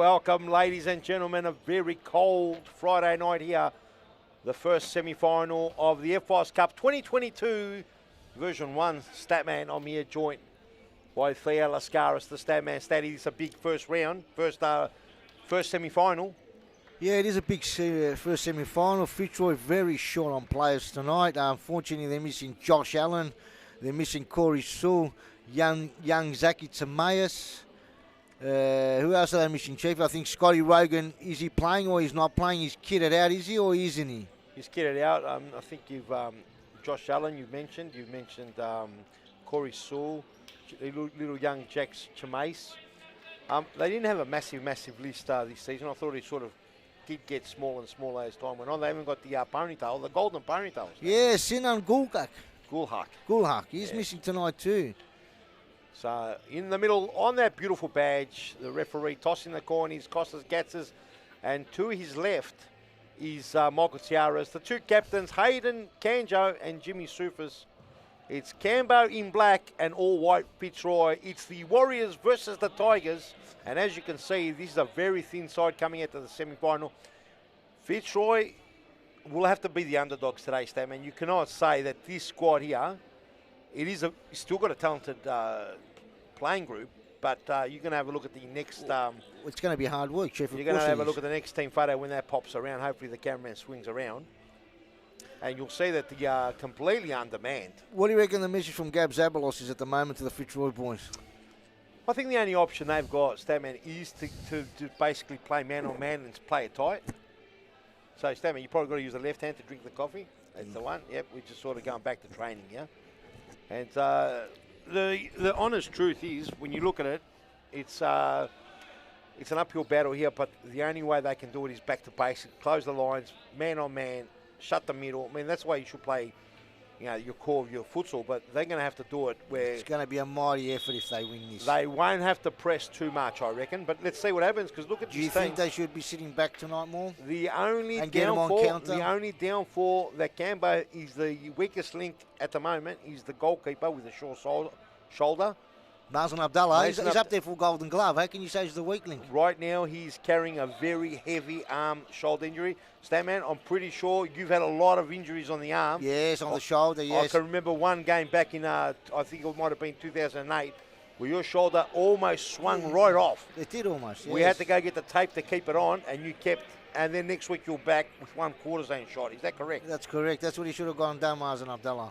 welcome, ladies and gentlemen. A very cold Friday night here. The first semi-final of the FIS Cup 2022 Version 1 Statman. I'm here joined by Theo Lascaris, the Statman Statty. It's a big first round, first semi-final. Yeah, it is a big first semi-final. Fitzroy very short on players tonight. Unfortunately, they're missing Josh Allen. They're missing Corey Sewell, young Zaki Tamaeus. Who else are they missing, Chief? I think Scotty Rogan. Is he playing or he's not playing? He's kitted out, is he, or isn't he? He's kitted out. I think you've Josh Allen. You've mentioned Corey Sewell, little young Jack Chamace. They didn't have a massive list this season. I thought it sort of did get smaller and smaller as time went on. They haven't got the ponytail, the golden ponytails. Yeah, Sinan Gulhak. He's missing tonight too. So in the middle, on that beautiful badge, the referee tossing the coin is Costas Gatzes, and to his left is Michael Tiaras. The two captains, Hayden Kanjo and Jimmy Sufas. It's Cambo in black and all white Fitzroy. It's the Warriors versus the Tigers. And as you can see, this is a very thin side coming into the semi-final. Fitzroy will have to be the underdogs today, Statman. You cannot say that this squad here, it's still got a talented playing group, but you're going to have a look at the next... it's going to be hard work, Chief. You're going to have a look at the next team photo when that pops around. Hopefully the cameraman swings around. And you'll see that they are completely undermanned. What do you reckon the message from Gab Zabalos is at the moment to the Fitzroy boys? I think the only option they've got, Statman, is to basically play man-on-man and play it tight. So, Statman, you've probably got to use the left hand to drink the coffee. That's the one. Yep, we're just sort of going back to training, yeah? And the honest truth is, when you look at it, it's an uphill battle here, but the only way they can do it is back to basics, close the lines, man-on-man, shut the middle. I mean, that's the way you should play, your core of your futsal, but they're going to have to do it where... It's going to be a mighty effort if they win this. They won't have to press too much, I reckon, but let's see what happens, because look at this team. Do you think they should be sitting back tonight more? The only downfall that Cambo is the weakest link at the moment is the goalkeeper with the short shoulder. Mazen Abdallah, he's up there for Golden Glove. How can you say he's the weak link? Right now, he's carrying a very heavy arm shoulder injury. Statman, I'm pretty sure you've had a lot of injuries on the arm. Yes, on the shoulder, yes. I can remember one game back in, I think it might have been 2008, where your shoulder almost swung right off. It did almost, yes. We had to go get the tape to keep it on, and you kept... And then next week you're back with one cortisone shot. Is that correct? That's correct. That's what he should have gone down, Mazen Abdallah.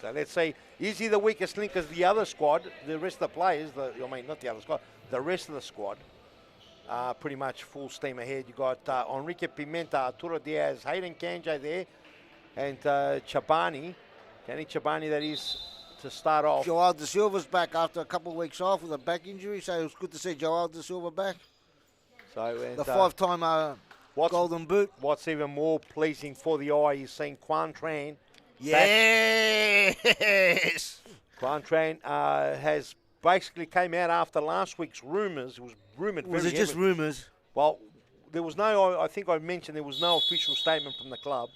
So let's see, is he the weakest link as the other squad? The rest of the players, not the other squad, the rest of the squad, pretty much full steam ahead. You got Enrique Pimenta, Arturo Diaz, Hayden Kanjo there, and Chabani. Danny Chabani, that is, to start off. Joel De Silva's back after a couple of weeks off with a back injury, so it was good to see Joel De Silva back. So the five-time Golden Boot. What's even more pleasing for the eye is seeing Quan Tran. Yes! Quan Tran has basically came out after last week's rumours. It was rumoured very heavily. Was it just rumours? Well, there was no, I think I mentioned there was no official statement from the club,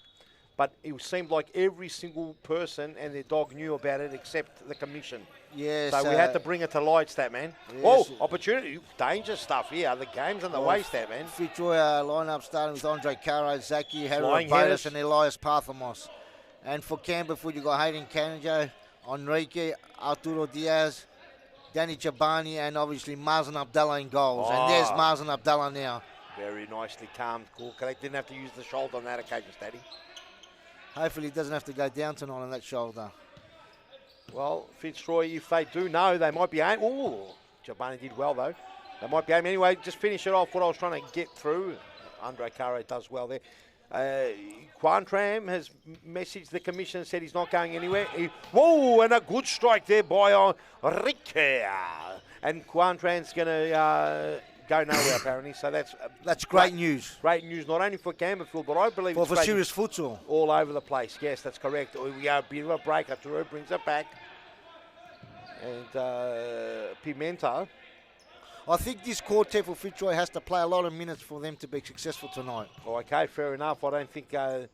but it seemed like every single person and their dog knew about it except the commission. Yes. So we had to bring it to light, Statman. Yes. Oh, opportunity, danger stuff here. The game's on the way, Statman. Fitzroy line-up starting with Andre Caro, Zaki, Harry Bayless and Elias Parthamos. And for Campbellfield, you've got Hayden Kanjo, Enrique, Arturo Diaz, Danny Chabani, and obviously Mazen Abdallah in goals. And there's Mazen Abdallah now. Very nicely calmed, cool. They didn't have to use the shoulder on that occasion, Statty. Hopefully he doesn't have to go down tonight on that shoulder. Well, Fitzroy, if they do know, they might be aiming. Oh, Chabani did well, though. They might be aiming. Anyway, just finish it off what I was trying to get through. Andre Caro does well there. Quan Tran has messaged the commission and said he's not going anywhere. Whoa, and a good strike there by Enrique. And Quan Tran's going to go nowhere, apparently. So that's great news. Great news, not only for Campbellfield, but I believe for serious futsal. All over the place. Yes, that's correct. We are a bit of a break. Arturo brings it back. And Pimenta. I think this quartet for Fitzroy has to play a lot of minutes for them to be successful tonight. Oh, okay, fair enough. I don't think they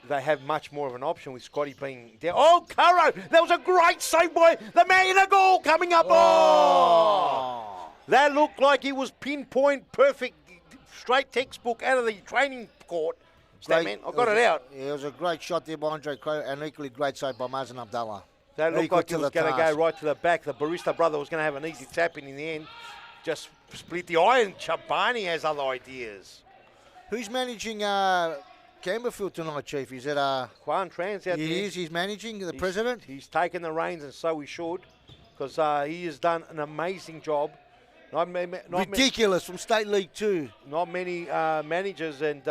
have much more of an option with Scotty being down. Oh, Caro! That was a great save by the man in the goal coming up. Oh! That looked like he was pinpoint perfect, straight textbook out of the training court. Statman, I got it out. Yeah, it was a great shot there by Andre Crow, and equally great save by Mazen Abdallah. That looked like he was going to go right to the back. The Barista brother was going to have an easy tap in the end. Just split the eye, and Chabani has other ideas. Who's managing Campbellfield tonight, Chief? Is it Quan Trans out there? He's managing, the president? He's taken the reins, and so he should, because he has done an amazing job. Ridiculous from State League 2. Not many managers and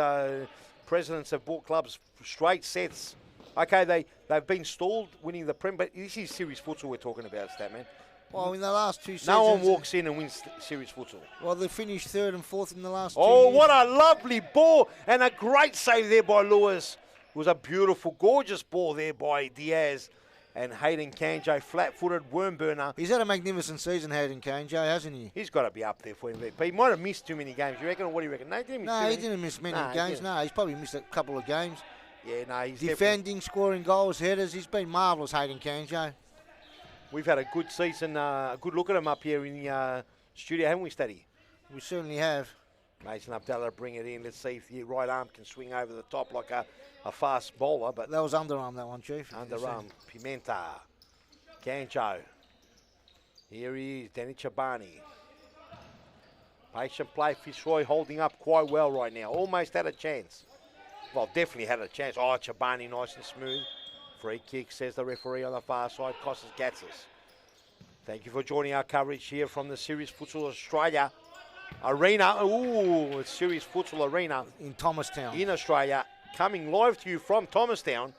presidents have bought clubs straight sets. Okay, they've been stalled winning the Prem, but this is series futsal we're talking about, Statman. Well, in the last 2 seasons... No one walks in and wins series futsal. Well, they finished 3rd and 4th in the last 2 Oh, years. what a lovely ball, and a great save there by Lewis. It was a beautiful, gorgeous ball there by Diaz. And Hayden Kanjo, flat-footed worm burner. He's had a magnificent season, Hayden Kanjo, hasn't he? He's got to be up there for MVP. He might have missed too many games, you reckon, or what do you reckon? No, he didn't miss many games. No, he's probably missed a couple of games. Yeah, no, he's defending, scoring goals, headers. He's been marvellous, Hayden Kanjo. We've had a good season, a good look at him up here in the studio, haven't we, Steady? We certainly have. Mason Abdallah bring it in. Let's see if the right arm can swing over the top like a fast bowler. But that was underarm, that one, Chief. Underarm. Pimenta. Kanjo. Here he is, Danny Chabani. Patient play. Fitzroy holding up quite well right now. Almost had a chance. Well, definitely had a chance. Oh, Chabani nice and smooth. Free kick, says the referee on the far side. Costas Gatsis. Thank you for joining our coverage here from the Series Futsal Australia Arena. Ooh, it's Series Futsal Arena. In Thomastown. In Australia. Coming live to you from Thomastown.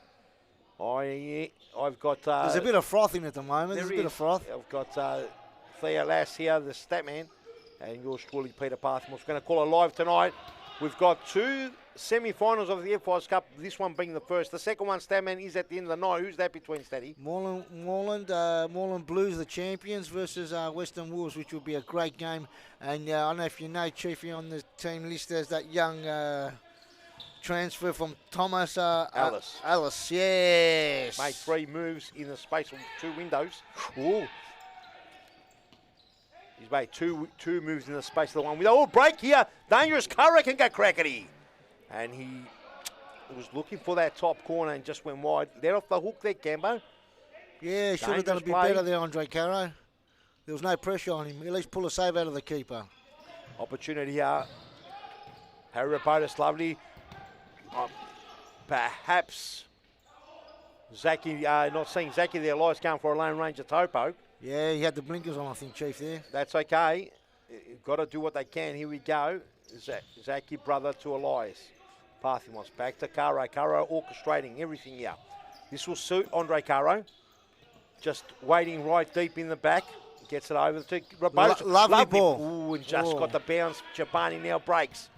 I've got... there's a bit of froth in at the moment. There's a bit of froth. I've got Thea Lass here, the Statman, and yours truly, Peter Parthmore's going to call it live tonight. We've got 2 semi-finals of the FIS Cup, this one being the first. The second one, Statman, is at the end of the night. Who's that between, Statty? Moreland Blues, the champions, versus Western Wolves, which will be a great game. And I don't know if you know, Chiefy, on the team list, there's that young transfer from Thomas. Alice. Alice, yes. Made 3 moves in the space of 2 windows. Ooh. He's made two moves in the space of the one window. Oh, break here. Dangerous Curra can go crackety. And he was looking for that top corner and just went wide. They're off the hook there, Cambo. Yeah, should have done a bit better there, Andre Caro. There was no pressure on him. At least pull a save out of the keeper. Opportunity here. Harry Rapotis, lovely. Perhaps Zaki, not seeing Zaki there. Elias going for a lone ranger topo. Yeah, he had the blinkers on, I think, Chief, there. That's okay. Got to do what they can. Here we go. Zaki, brother to Elias. Parthy wants back to Caro. Caro orchestrating everything here. This will suit Andre Caro. Just waiting right deep in the back. Gets it over to Rapotis. Lovely ball. Ooh, and just got the bounce. Chapani now breaks.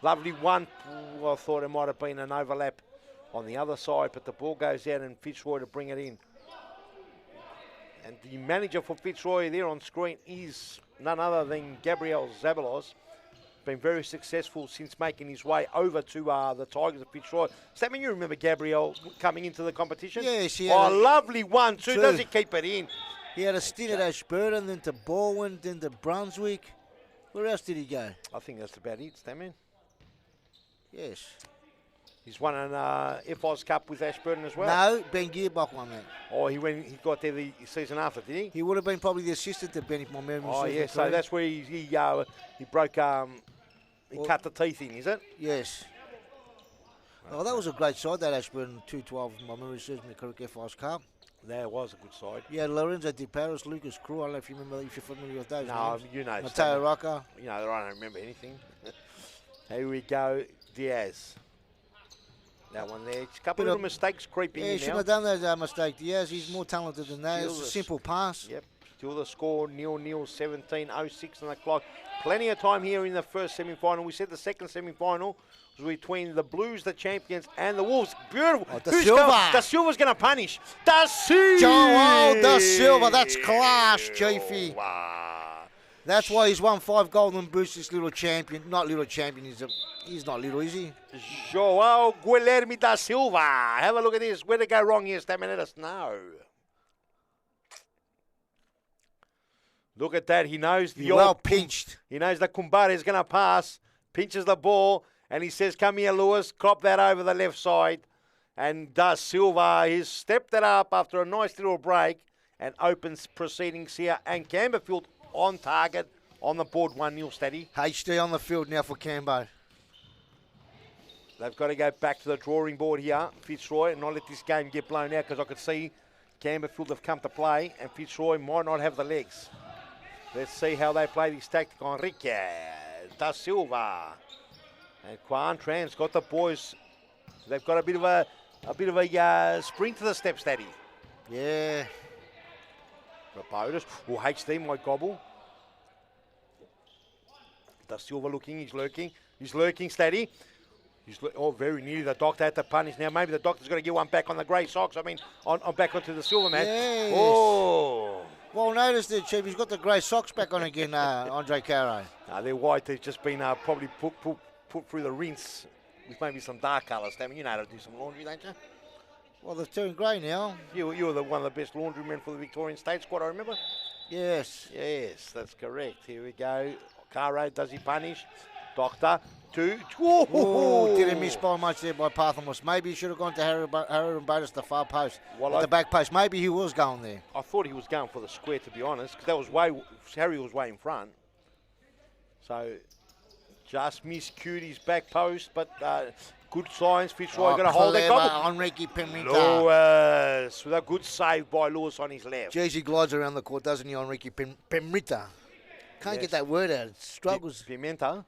Lovely one. Ooh, I thought it might have been an overlap on the other side, but the ball goes out and Fitzroy to bring it in. And the manager for Fitzroy there on screen is none other than Gabriel Zabalos. Been very successful since making his way over to the Tigers of Fitzroy. Does that mean you remember Gabriel coming into the competition? Yes, he had a lovely one, too. Does he keep it in? He had a stint at Ashburton, then to Baldwin, then to Brunswick. Where else did he go? I think that's about it, Stammen. Yes. He's won an FIS Cup with Ashburton as well. No, Ben Gearbach won that. Oh, he got there the season after, did he? He would have been probably the assistant to Ben if my memory serves me yeah, so that's where he broke, he cut the teeth in, is it? Yes. Oh, that was a great side, that Ashburton 212, if my memory serves me correct, FIS Cup. That was a good side. Yeah, Lorenzo Di Paris, Lucas Crew. I don't know if you remember, if you're familiar with those names. You know. Mateo Rocca. You know, I don't remember anything. Here we go, Diaz. That one there. Just a couple of little mistakes creeping in now. Yeah, he shouldn't have done that mistake. Diaz, he's more talented than that. It's a simple pass. Yep. Still the score, 0-0, 17:06 on the clock. Plenty of time here in the first semi-final. We said the second semi-final was between the Blues, the champions, and the Wolves. Beautiful. Oh, Da Silva. Da Silva's going to punish. Da Silva. Joel Da Silva. That's class, Chiefy. Wow. That's why he's won 5 golden boots, this little champion. Not little champion, he's not little, is he? Joao Guilherme Da Silva. Have a look at this. Where'd it go wrong here, Stammen? Let us know. Look at that. He knows the Well pinched. He knows that Kumbare is going to pass. Pinches the ball. And he says, come here, Lewis. Crop that over the left side. And Da Silva, he's stepped it up after a nice little break. And opens proceedings here. And Campbellfield on target. On the board, 1-0 steady. HD on the field now for Cambo. They've got to go back to the drawing board here, Fitzroy, and not let this game get blown out, because I could see Campbellfield have come to play, and Fitzroy might not have the legs. Let's see how they play this tactic. Enrique Da Silva and Quan Tran's got the boys. They've got a bit of a spring to the step, steady. Yeah. Rapotas. Oh, HD might gobble. Da Silva looking, he's lurking, steady. Very nearly the doctor had to punish. Now maybe the doctor's got to get one back on the grey socks. I mean, on back onto the silver man. Yes. Oh. Well noticed there, Chief. He's got the grey socks back on again, Andre Caro. No, they're white. They've just been probably put through the rinse with maybe some dark colours. I mean, you know how to do some laundry, don't you? Well, they've turned grey now. You were one of the best laundrymen for the Victorian State squad, I remember. Yes. Yes, that's correct. Here we go. Caro, does he punish? Doctor, 2. Oh, didn't miss by much there by Parthamos. Maybe he should have gone to Harry Bodas, the far post, the back post. Maybe he was going there. I thought he was going for the square, to be honest, because Harry was way in front. So, just miscued his back post, but good signs. Fitzroy got to hold that gobble. Enrique Pimenta. Lewis, with a good save by Lewis on his left. Jeez, he glides around the court, doesn't he, Enrique Pimenta? Can't get that word out. It struggles. Pimenta.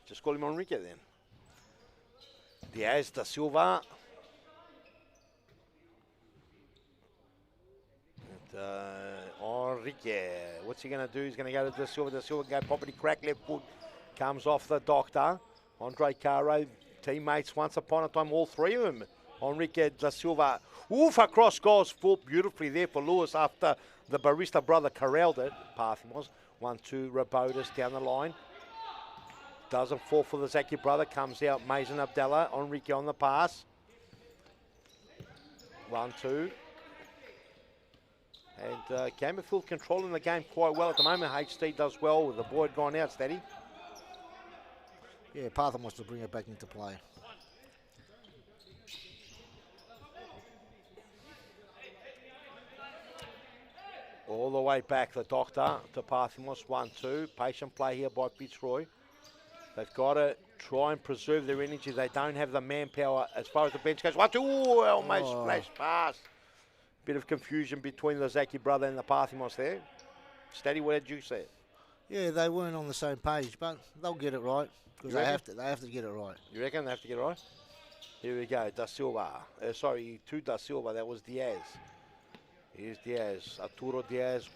Just call him Enrique then. Diaz Da Silva. And, Enrique. What's he going to do? He's going to go to Da Silva. Da Silva go property crack left foot. Comes off the doctor. Andre Caro. Teammates once upon a time, all three of them. Enrique Da Silva. Oof, across goes full beautifully there for Lewis after the Barista brother corralled it. Parthamos. 1-2, Rabotas down the line. Doesn't fall for the Zaki brother. Comes out, Mason Abdallah. Enrique on the pass. 1-2. And Campbellfield controlling the game quite well at the moment. HD does well with the board gone out, steady. Yeah, Partham wants to bring it back into play. All the way back, the doctor to Parthamos, 1-2. Patient play here by Fitzroy. They've got to try and preserve their energy. They don't have the manpower as far as the bench goes. 1-2, almost flashed past. Bit of confusion between the Zaki brother and the Parthamos there. Steady, what did you say? Yeah, they weren't on the same page, but they'll get it right because they have to get it right. You reckon they have to get it right? Here we go, Da Silva. To Da Silva, that was Diaz. Here's Diaz, Arturo Diaz,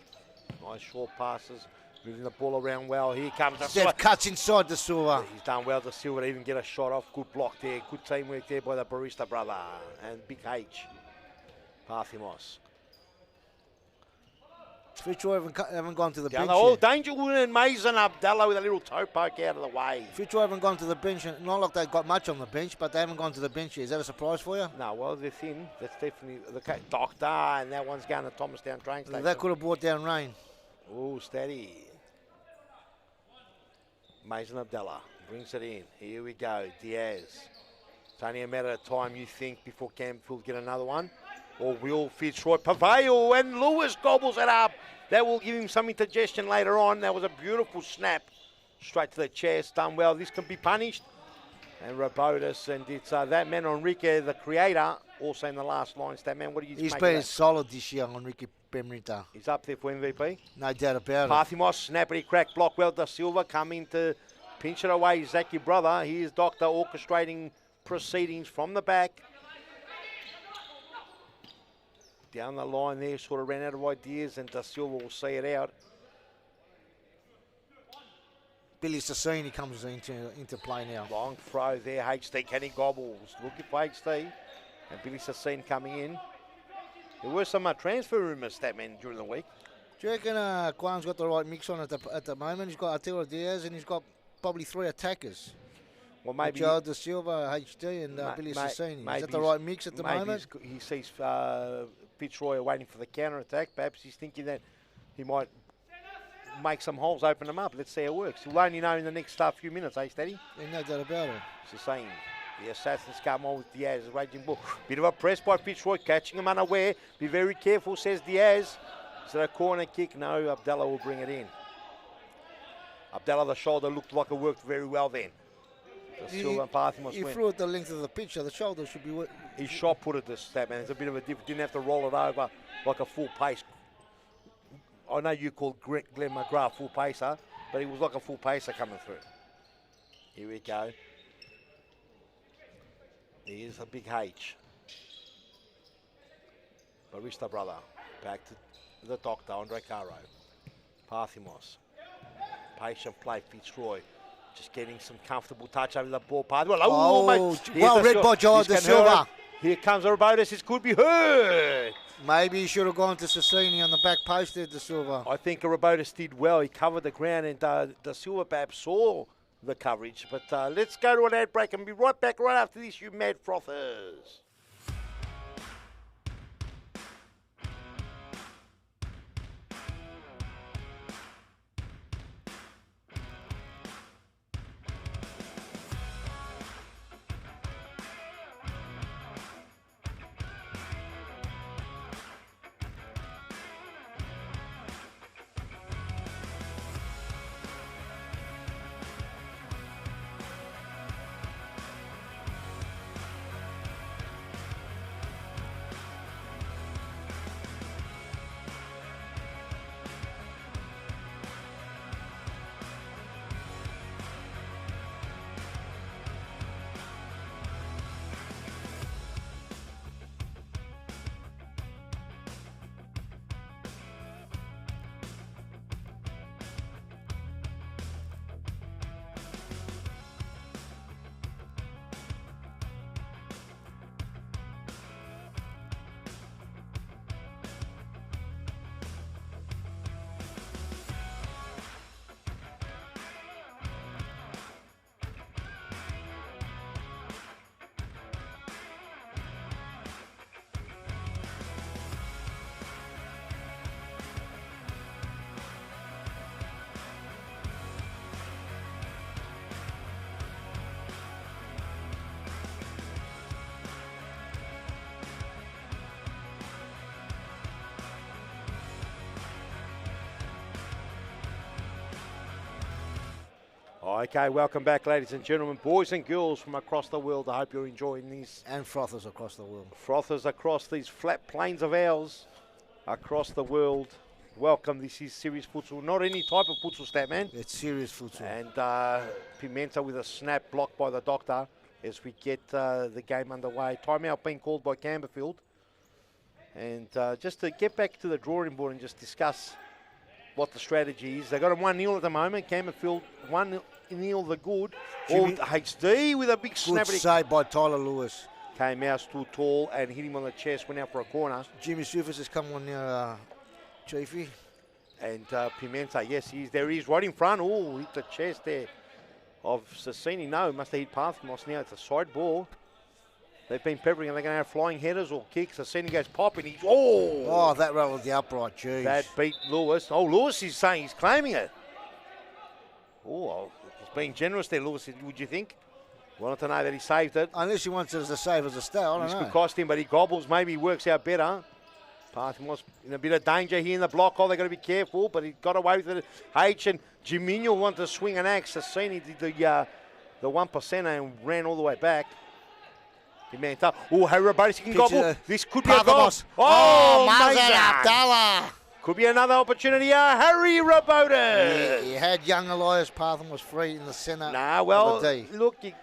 nice short passes, moving the ball around well. Here comes Da Silva. Cuts inside Da Silva. He's done well, Da Silva, to even get a shot off. Good block there, good teamwork there by the Barista brother and Big H, Parthamos. Fitzroy haven't gone to the bench. Oh, danger and Mason Abdallah with a little toe poke out of the way. Fitzroy haven't gone to the bench. Not like they've got much on the bench, but they haven't gone to the bench yet. Is that a surprise for you? No, well, they're thin. That's definitely the case. Doctor, and that one's going to Thomastown train station. That could have brought down rain. Oh, steady. Mason Abdallah brings it in. Here we go, Diaz. It's only a matter of time, you think, before Campbellfield get another one. Or will Fitzroy prevail? And Lewis gobbles it up. That will give him some indigestion later on. That was a beautiful snap. Straight to the chest. Done well. This can be punished. And Rabotas. And it's that man, Enrique, the creator, also in the last line. That man, what do you think? He's been solid this year, Enrique Pimenta. He's up there for MVP. No doubt about it. Parthamos, snappity crack, block well. Da Silva coming to pinch it away. Zaki brother. Here's Doctor orchestrating proceedings from the back. Down the line there, sort of ran out of ideas, and Da Silva will see it out. Billy Sassini comes into play now. Long throw there, HD, can he gobbles? Looking for HD, and Billy Sassini coming in. There were some transfer rumours, that man, during the week. Do you reckon Quan's got the right mix on at the moment? He's got Arturo Diaz, and he's got probably 3 attackers. Well, maybe Joe Da Silva, HD, and Billy Sassini. Is that the right mix at the moment? He sees Fitzroy waiting for the counter attack. Perhaps he's thinking that he might make some holes, open them up. Let's see how it works. We'll only know in the next few minutes, eh, Steady? Yeah, no doubt about it. It's the same. The Assassins come on with Diaz, raging ball. Bit of a press by Fitzroy, catching him unaware. Be very careful, says Diaz. Is it a corner kick? No, Abdallah will bring it in. Abdallah, the shoulder looked like it worked very well then. The Silva and Parthimos He went. threw it the length of the pitch, so the shoulder should be... He shot put it this step, man. It's a bit of a difference. Didn't have to roll it over like a full pace. I know you called Glenn McGrath full pacer, but he was like a full pacer coming through. Here we go. Here's a big H. Barista brother. Back to the doctor, Andre Caro. Parthimos. Patient play, Fitzroy. Just getting some comfortable touch over the ball. Well, mate. Well read by Joe De Silva. Here comes Robotis. This could be hurt. Maybe he should have gone to Sassini on the back post there, De Silva. I think Robotis did well. He covered the ground, and De Silva perhaps saw the coverage. But let's go to an ad break and be right back right after this, you mad frothers. Okay, welcome back, ladies and gentlemen, boys and girls from across the world. I hope you're enjoying these. And frothers across the world. Frothers across these flat plains of ours, across the world. Welcome, this is serious futsal. Not any type of futsal, stat man. It's serious futsal. And Pimenta with a snap blocked by the doctor as we get the game underway. Timeout being called by Campbellfield. And just to get back to the drawing board and just discuss what the strategy is. They got him 1-0 at the moment. Campbellfield 1-0 the good. All HD with a big snap. Good save by Tyler Lewis. Came out, stood tall and hit him on the chest, went out for a corner. Jimmy Sufis has come on now, Chiefy. And Pimenta, yes, he's there. He's right in front. Oh, hit the chest there of Sassini. No, must have hit Parthimos now. It's a side ball. They've been peppering and they're going to have flying headers or kicks. Sassini goes popping. He's, oh, that rattled the upright, jeez. That beat Lewis. Oh, Lewis is saying he's claiming it. Oh, he's being generous there, Lewis, would you think? Wanted to know that he saved it. Unless he wants it as a save as a stay, I don't know. This could cost him, but he gobbles. Maybe he works out better. Parthimos in a bit of danger here in the block. Oh, they've got to be careful, but he got away with it. H and Jiminho wanted to swing an axe. Sassini did the 1% and ran all the way back. Pimenta. Oh, Harry Robotis can gobble. This could be a goal. Oh, Mazen Abdallah. Could be another opportunity. Harry Robotis. He had young Elias Parthimos free in the centre. Nah, well, of the D. Look, he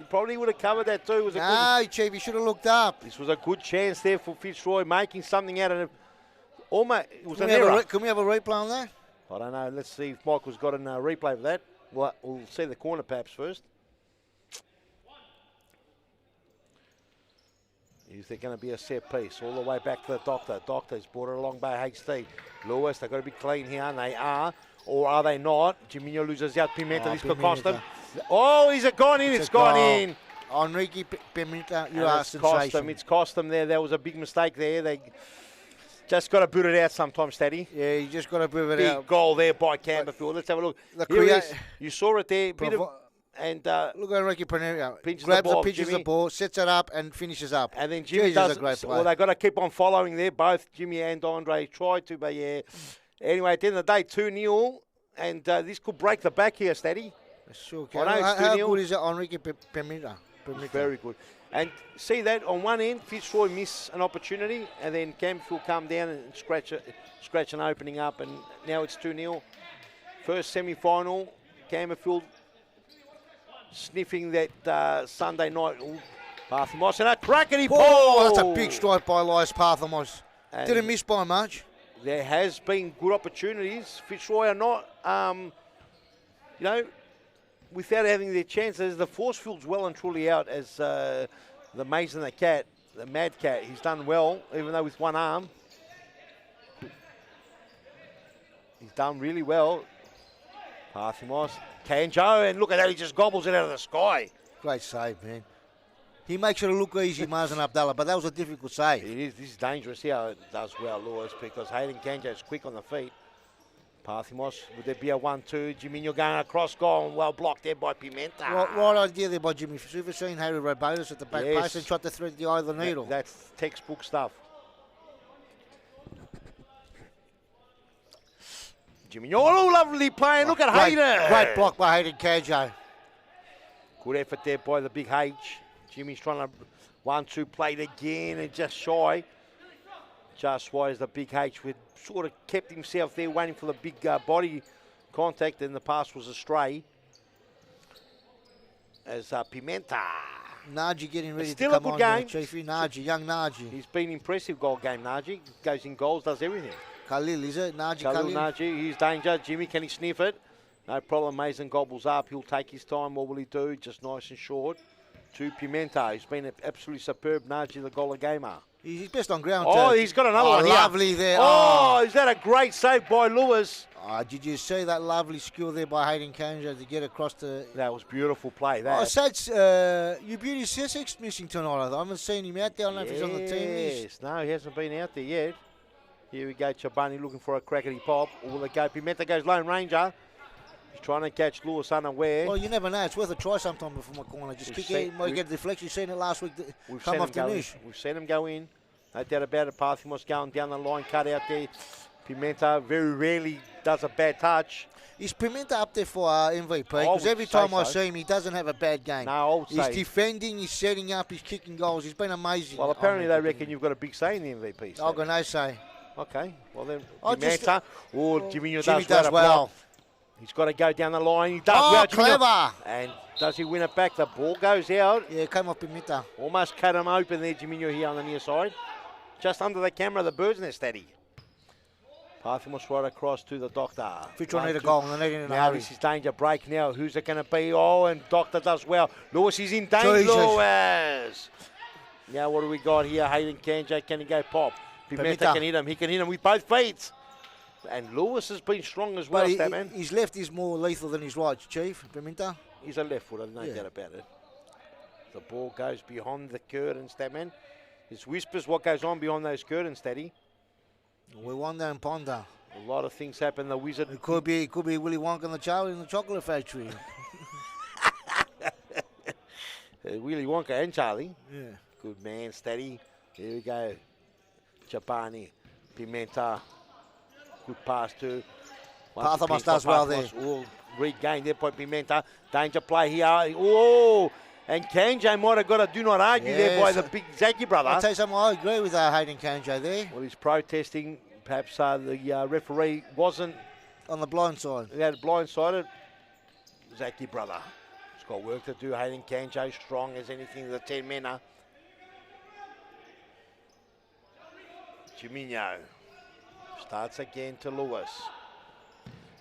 probably would have covered that too. No, Chief, he should have looked up. This was a good chance there for Fitzroy, making something out of it. Almost, it was an error. Can we have a replay on that? I don't know. Let's see if Michael's got a replay of that. We'll see the corner perhaps first. Is there going to be a set piece all the way back to the doctor? Doctor's brought it along by HD. Lewis, they've got to be clean here, and they are. Or are they not? Jiminho loses out. Pimenta, this could cost them. Oh, is it gone in? It's gone in. Enrique Pimenta, you are sensational. It's cost them there. That was a big mistake there. Just got to boot it out sometimes, Steady. Yeah, you just got to move it Big out. goal there by Campbellfield. Let's have a look. Here it is. You saw it there. And look at Ricky Panera. pinches Grabs the ball, pitches Jimmy. the ball, sets it up, and finishes up. And then Jimmy Jeez, does he's a great player. well, they've got to keep on following there. Both Jimmy and Andre tried to, but yeah. Anyway, at the end of the day, 2-0. And this could break the back here, Steady. Sure I know it's how 2-0. good is it on Ricky Panera? Very good. And see that on one end, Fitzroy miss an opportunity, and then Campbellfield come down and scratch an opening up, and now it's 2-0. First semi-final, Campbellfield sniffing that Sunday night. Parthamos and a crackety ball. Oh, that's a big strike by Elias Parthamos. And Didn't miss by much. there has been good opportunities. Fitzroy are not, without having their chances. The Forcefield's well and truly out as the Mason the Cat, the Mad Cat. He's done well, even though with one arm. He's done really well. Parthamos, Kanjo, and look at that, he just gobbles it out of the sky. Great save, man. He makes it look easy, Mazen Abdallah, but that was a difficult save. It is. This is dangerous here. It does well, Lewis, because Hayden Kanjo is quick on the feet. Parthamos, would there be a 1-2? Jiminho going across goal, and well blocked there by Pimenta. Right idea there by Jimmy. You've ever seen Harry Robotis at the back post and shot the thread the eye of the needle? That's textbook stuff. Jiminho, oh, lovely play. Look at Hayden. Great block by Hayden Kanjo. Good effort there by the big H. Jimmy's trying to 1-2 played again and just shy. Just why as the big H would sort of kept himself there waiting for the big body contact, and the pass was astray. As Pimenta. Naji getting ready Still to a come good on game. Chiefy. Naji, young Naji. He's been impressive goal game, Naji. Goes in goals, does everything. Khalil, is it? Naji Khalil Khalil. Naji, he's danger. Jimmy, can he sniff it? No problem. Mason gobbles up. He'll take his time. What will he do? Just nice and short. To Pimenta. He's been absolutely superb. Naji, the goaler gamer. He's best on ground. Oh, too. he's got another one here. Lovely there. Oh, is that a great save by Lewis? Did you see that lovely skill there by Hayden Kanjo to get across the... That was beautiful play, that. Oh, Sad's, your beauty Sussex missing tonight. I haven't seen him out there. I don't know if he's on the team list. Yes, no, he hasn't been out there yet. Here we go, Chabani looking for a crackety pop. Or will it go? Pimenta goes Lone Ranger. He's trying to catch Lewis unaware. Well, you never know. It's worth a try sometime before my corner. Just kick it. Might get a deflection. You've seen it last week. Come off the news. We've seen him go in. No doubt about it. Parthamos going down the line, cut out there. Pimenta very rarely does a bad touch. Is Pimenta up there for MVP? Because every time I see him, he doesn't have a bad game. No, I would say. He's defending, he's setting up, he's kicking goals. He's been amazing. Well, apparently they reckon you've got a big say in the MVP. I've got no say. Okay, well then, Pimenta. Jimmy does well. He's got to go down the line. He does well, clever. And does he win it back? The ball goes out. Yeah, it came off Pimenta. Almost cut him open there, Jiminho here on the near side. Just under the camera, the bird's nest, Steady. Parthamos right across to the Doctor. Fitzroy need a goal, and they need it in a now hurry. this is danger break now. Who's it going to be? Oh, and Doctor does well. Lewis is in danger. Jesus. Lewis. Now what do we got here? Hayden Kanjo, can he go pop? Pimenta can hit him. He can hit him with both feet. And Lewis has been strong as well, man. His left is more lethal than his right, Chief. Pimenta. He's a left footer, no doubt about it. The ball goes behind the curtains, man. It's whispers what goes on behind those curtains, Steady. We wonder and ponder. A lot of things happen. The wizard. It could be Willy Wonka and the Charlie in the chocolate factory. Willy Wonka and Charlie. Yeah. Good man, Steady. Here we go. Chapani, Pimenta. Good pass to. Parthamos does well there. Oh, regained there by Pimenta. Danger play here. Oh, and Kanjo might have got a do not argue there by the big Zaki brother. I'll tell you something, I agree with Hayden Kanjo there. Well, he's protesting. Perhaps the referee wasn't on the blind side. He had blindsided Zaki brother. He's got work to do. Hayden Kanjo, strong as anything, the 10-menner. Jiminho starts again to Lewis.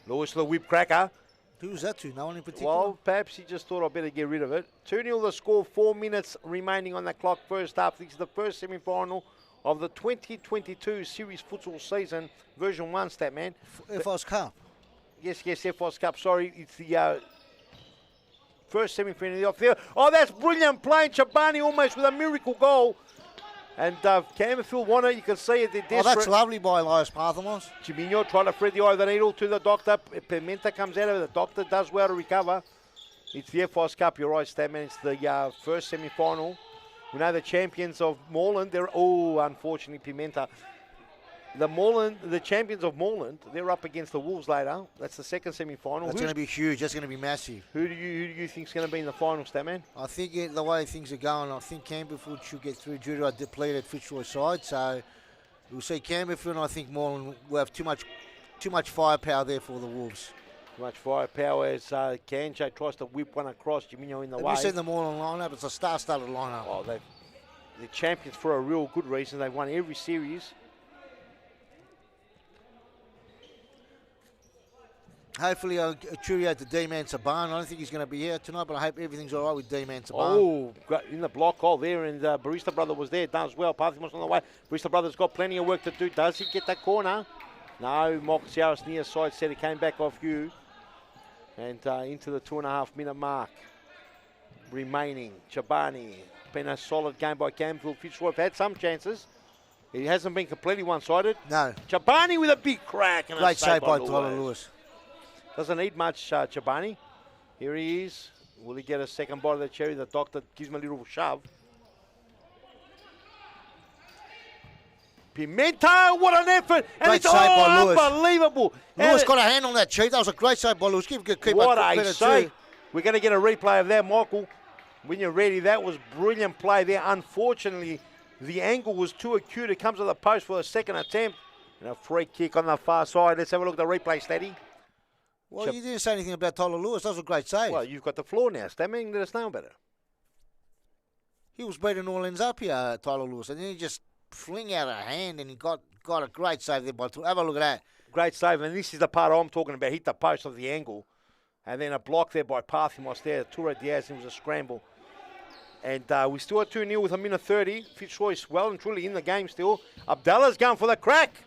Lewis, the whip cracker. Who's that to? No one in particular? Well, perhaps he just thought I'd better get rid of it. 2-0 the score, 4 minutes remaining on the clock. First half. This is the first semi-final of the 2022 Series Futsal season, version 1, Statman. FOS Cup. Yes, FOS Cup. Sorry, it's the first semi-final off there. Oh, that's brilliant play. Chabani almost with a miracle goal. And Campbellfield won it. You can see it. They're desperate. Oh, that's lovely by Elias Parthamos. Jiminho trying to thread the eye of the needle to the doctor. Pimenta comes out of it. The doctor does well to recover. It's the FIS Cup. You're right, Statman. It's the first semi-final. We know the champions of Moreland. They're unfortunately Pimenta. The champions of Moreland, they're up against the Wolves later. That's the second semi-final. That's going to be huge. That's going to be massive. Who do you think is going to be in the final, Statman? I think the way things are going, I think Campbellfield should get through due to a depleted Fitzroy side. So we'll see Campbellfield, and I think Moreland will have too much firepower there for the Wolves. Too much firepower as Kancho tries to whip one across. Jiminho in the way. Have you seen the Moreland lineup? It's a star-studded lineup. Oh, they're champions for a real good reason. They've won every series. Hopefully, a cheerio to D-Man Saban. I don't think he's going to be here tonight, but I hope everything's all right with D-Man Saban. Oh, in the block hole there, and Barista Brother was there. Does well. Parthamos on the way. Barista Brother's got plenty of work to do. Does he get that corner? No. Mark Ciaras near side said he came back off you. And into the 2.5 minute mark remaining. Chabani. Been a solid game by Campbellfield. Fitzroy have had some chances. It hasn't been completely one-sided. No. Chabani with a big crack. And great save by Tyler Lewis. Doesn't need much, Chabani. Here he is. Will he get a second bite of the cherry? The doctor gives him a little shove. Pimenta, what an effort! And great it's save by Lewis. Unbelievable. Lewis got a hand on that cheek. That was a great save by Lewis. Give keeper what a save. too. We're going to get a replay of that, Michael. When you're ready, that was brilliant play there. Unfortunately, the angle was too acute. It comes to the post for a second attempt. And a free kick on the far side. Let's have a look at the replay, Steady. Well, you didn't say anything about Tyler Lewis. That was a great save. Well, you've got the floor now, Stamming. Let us know about it. He was beating New Orleans up here, Tyler Lewis, and then he just fling out a hand, and he got a great save there. Have a look at that. Great save, and this is the part I'm talking about. Hit the post of the angle, and then a block there by Parthamos there. Toure Diaz, it was a scramble. And we still at 2-0 with a minute 30. Fitzroy's well and truly in the game still. Abdallah's going for the crack.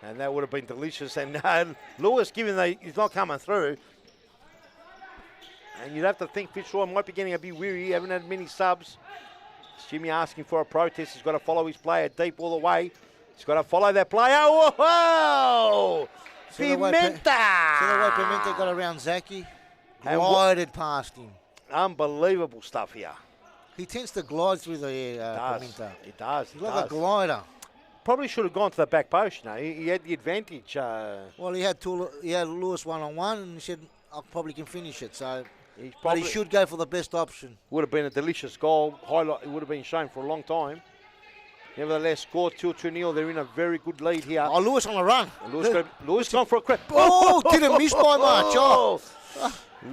And that would have been delicious. And Lewis, he's not coming through. And you'd have to think Fitzroy might be getting a bit weary. He haven't had many subs. Jimmy asking for a protest. He's got to follow his player deep all the way. He's got to follow that player. Whoa! Pimenta! See the way Pimenta got around Zaki? Glided past him. Unbelievable stuff here. He tends to glide through the air, Pimenta. He does. He's like a glider. Probably should have gone to the back post, you know. He had the advantage. Well, he had Lewis one-on-one, and he said, I probably can finish it. So, but he should go for the best option. Would have been a delicious goal. Highlight. It would have been shown for a long time. Nevertheless, scored 2-0. They're in a very good lead here. Oh, Lewis on the run. Lewis gone for a crack. Oh, didn't miss by much. Oh.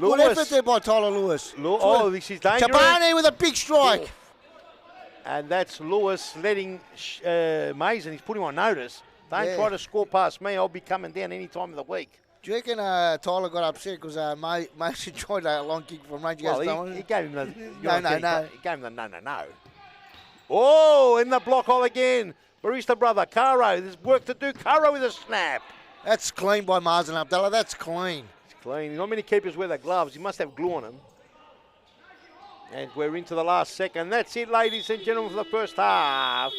Good effort there by Tyler Lewis. This is dangerous. Chabani with a big strike. And that's Lewis letting Mason, he's putting on notice. Don't try to score past me. I'll be coming down any time of the week. Do you reckon Tyler got upset because Mason tried a long kick from range? Well, he gave him the... no. He gave him the no. Oh, in the block hole again. Barista Brother, Caro. There's work to do. Caro with a snap. That's clean by Mazen Abdallah. That's clean. It's clean. Not many keepers wear their gloves. He must have glue on them. And we're into the last second. That's it, ladies and gentlemen, for the first half.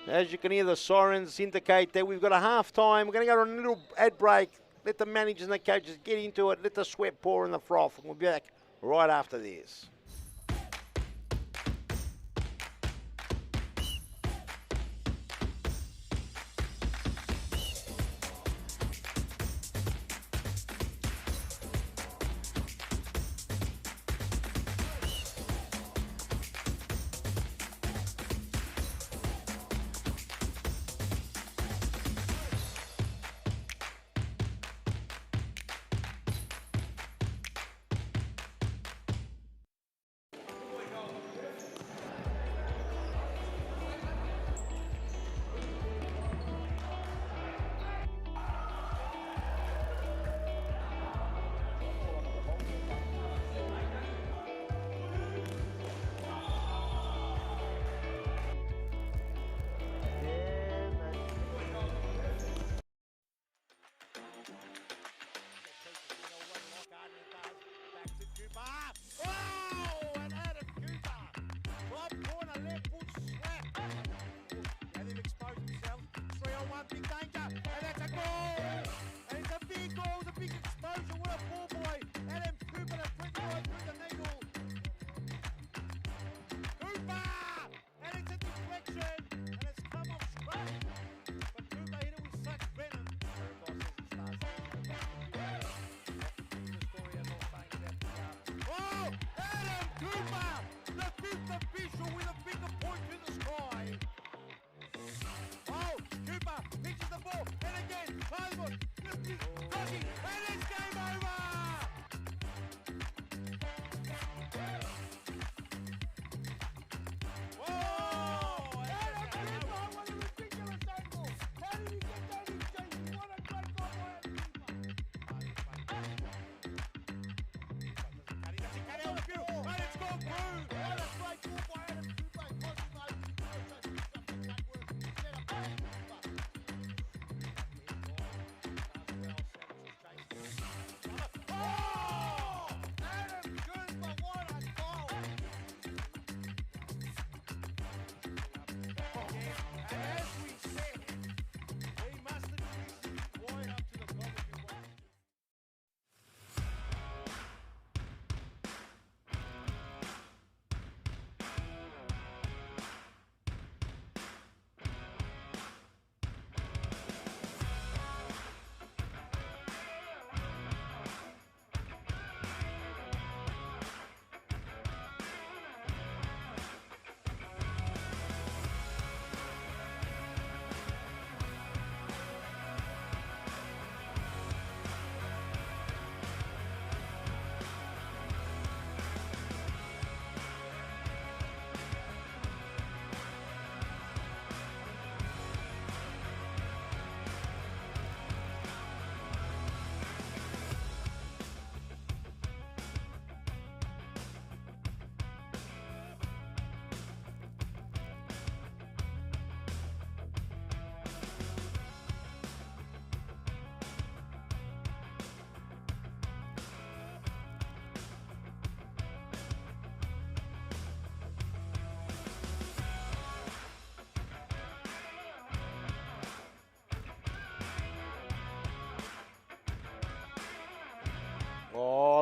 As you can hear, the sirens indicate that we've got a half-time. We're going to go on a little ad break. Let the managers and the coaches get into it. Let the sweat pour and the froth. And we'll be back right after this.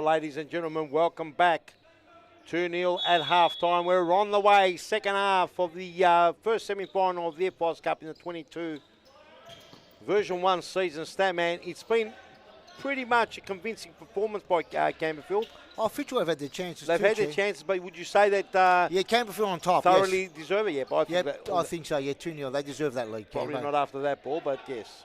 Well, ladies and gentlemen, welcome back. 2-0 at half-time. We're on the way. Second half of the first semi-final of the FOS Cup in the 22 Version 1 season. Statman, it's been pretty much a convincing performance by Campbellfield. Oh, Fitzroy have had their chances. They've had their chances, but would you say that yeah, Campbellfield on top, thoroughly deserve it? Yeah, I think so. Yeah, 2-0. They deserve that lead. Probably not after that ball, but yes.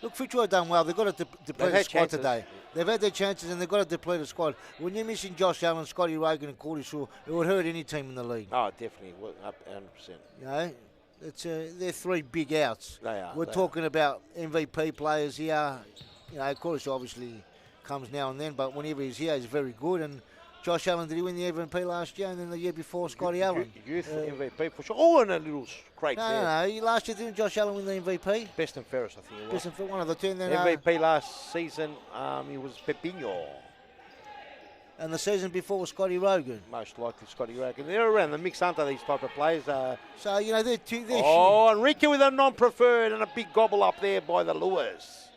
Look, Fitzroy have done well. They've got a depleted squad today. They've had their chances and they've got a depleted squad. When you're missing Josh Allen, Scotty Rogan and Cordy Shaw, it would hurt any team in the league. Oh, definitely. Up 100%. You know, they're three big outs. They are. We're talking about MVP players here. You know, Cordy Shaw obviously comes now and then, but whenever he's here, he's very good. And Josh Allen, did he win the MVP last year? And then the year before, Scotty Allen. Youth MVP for sure. Oh, and a little crate there. No. Last year, didn't Josh Allen win the MVP? Best and fairest, I think it was. Best and fairest, one of the two. Then, MVP last season, he was Pepinho. And the season before was Scotty Rogan. Most likely Scotty Rogan. They're around the mix, aren't they, these type of players? So, you know, they're Enrique with a non-preferred and a big gobble up there by the Lewis.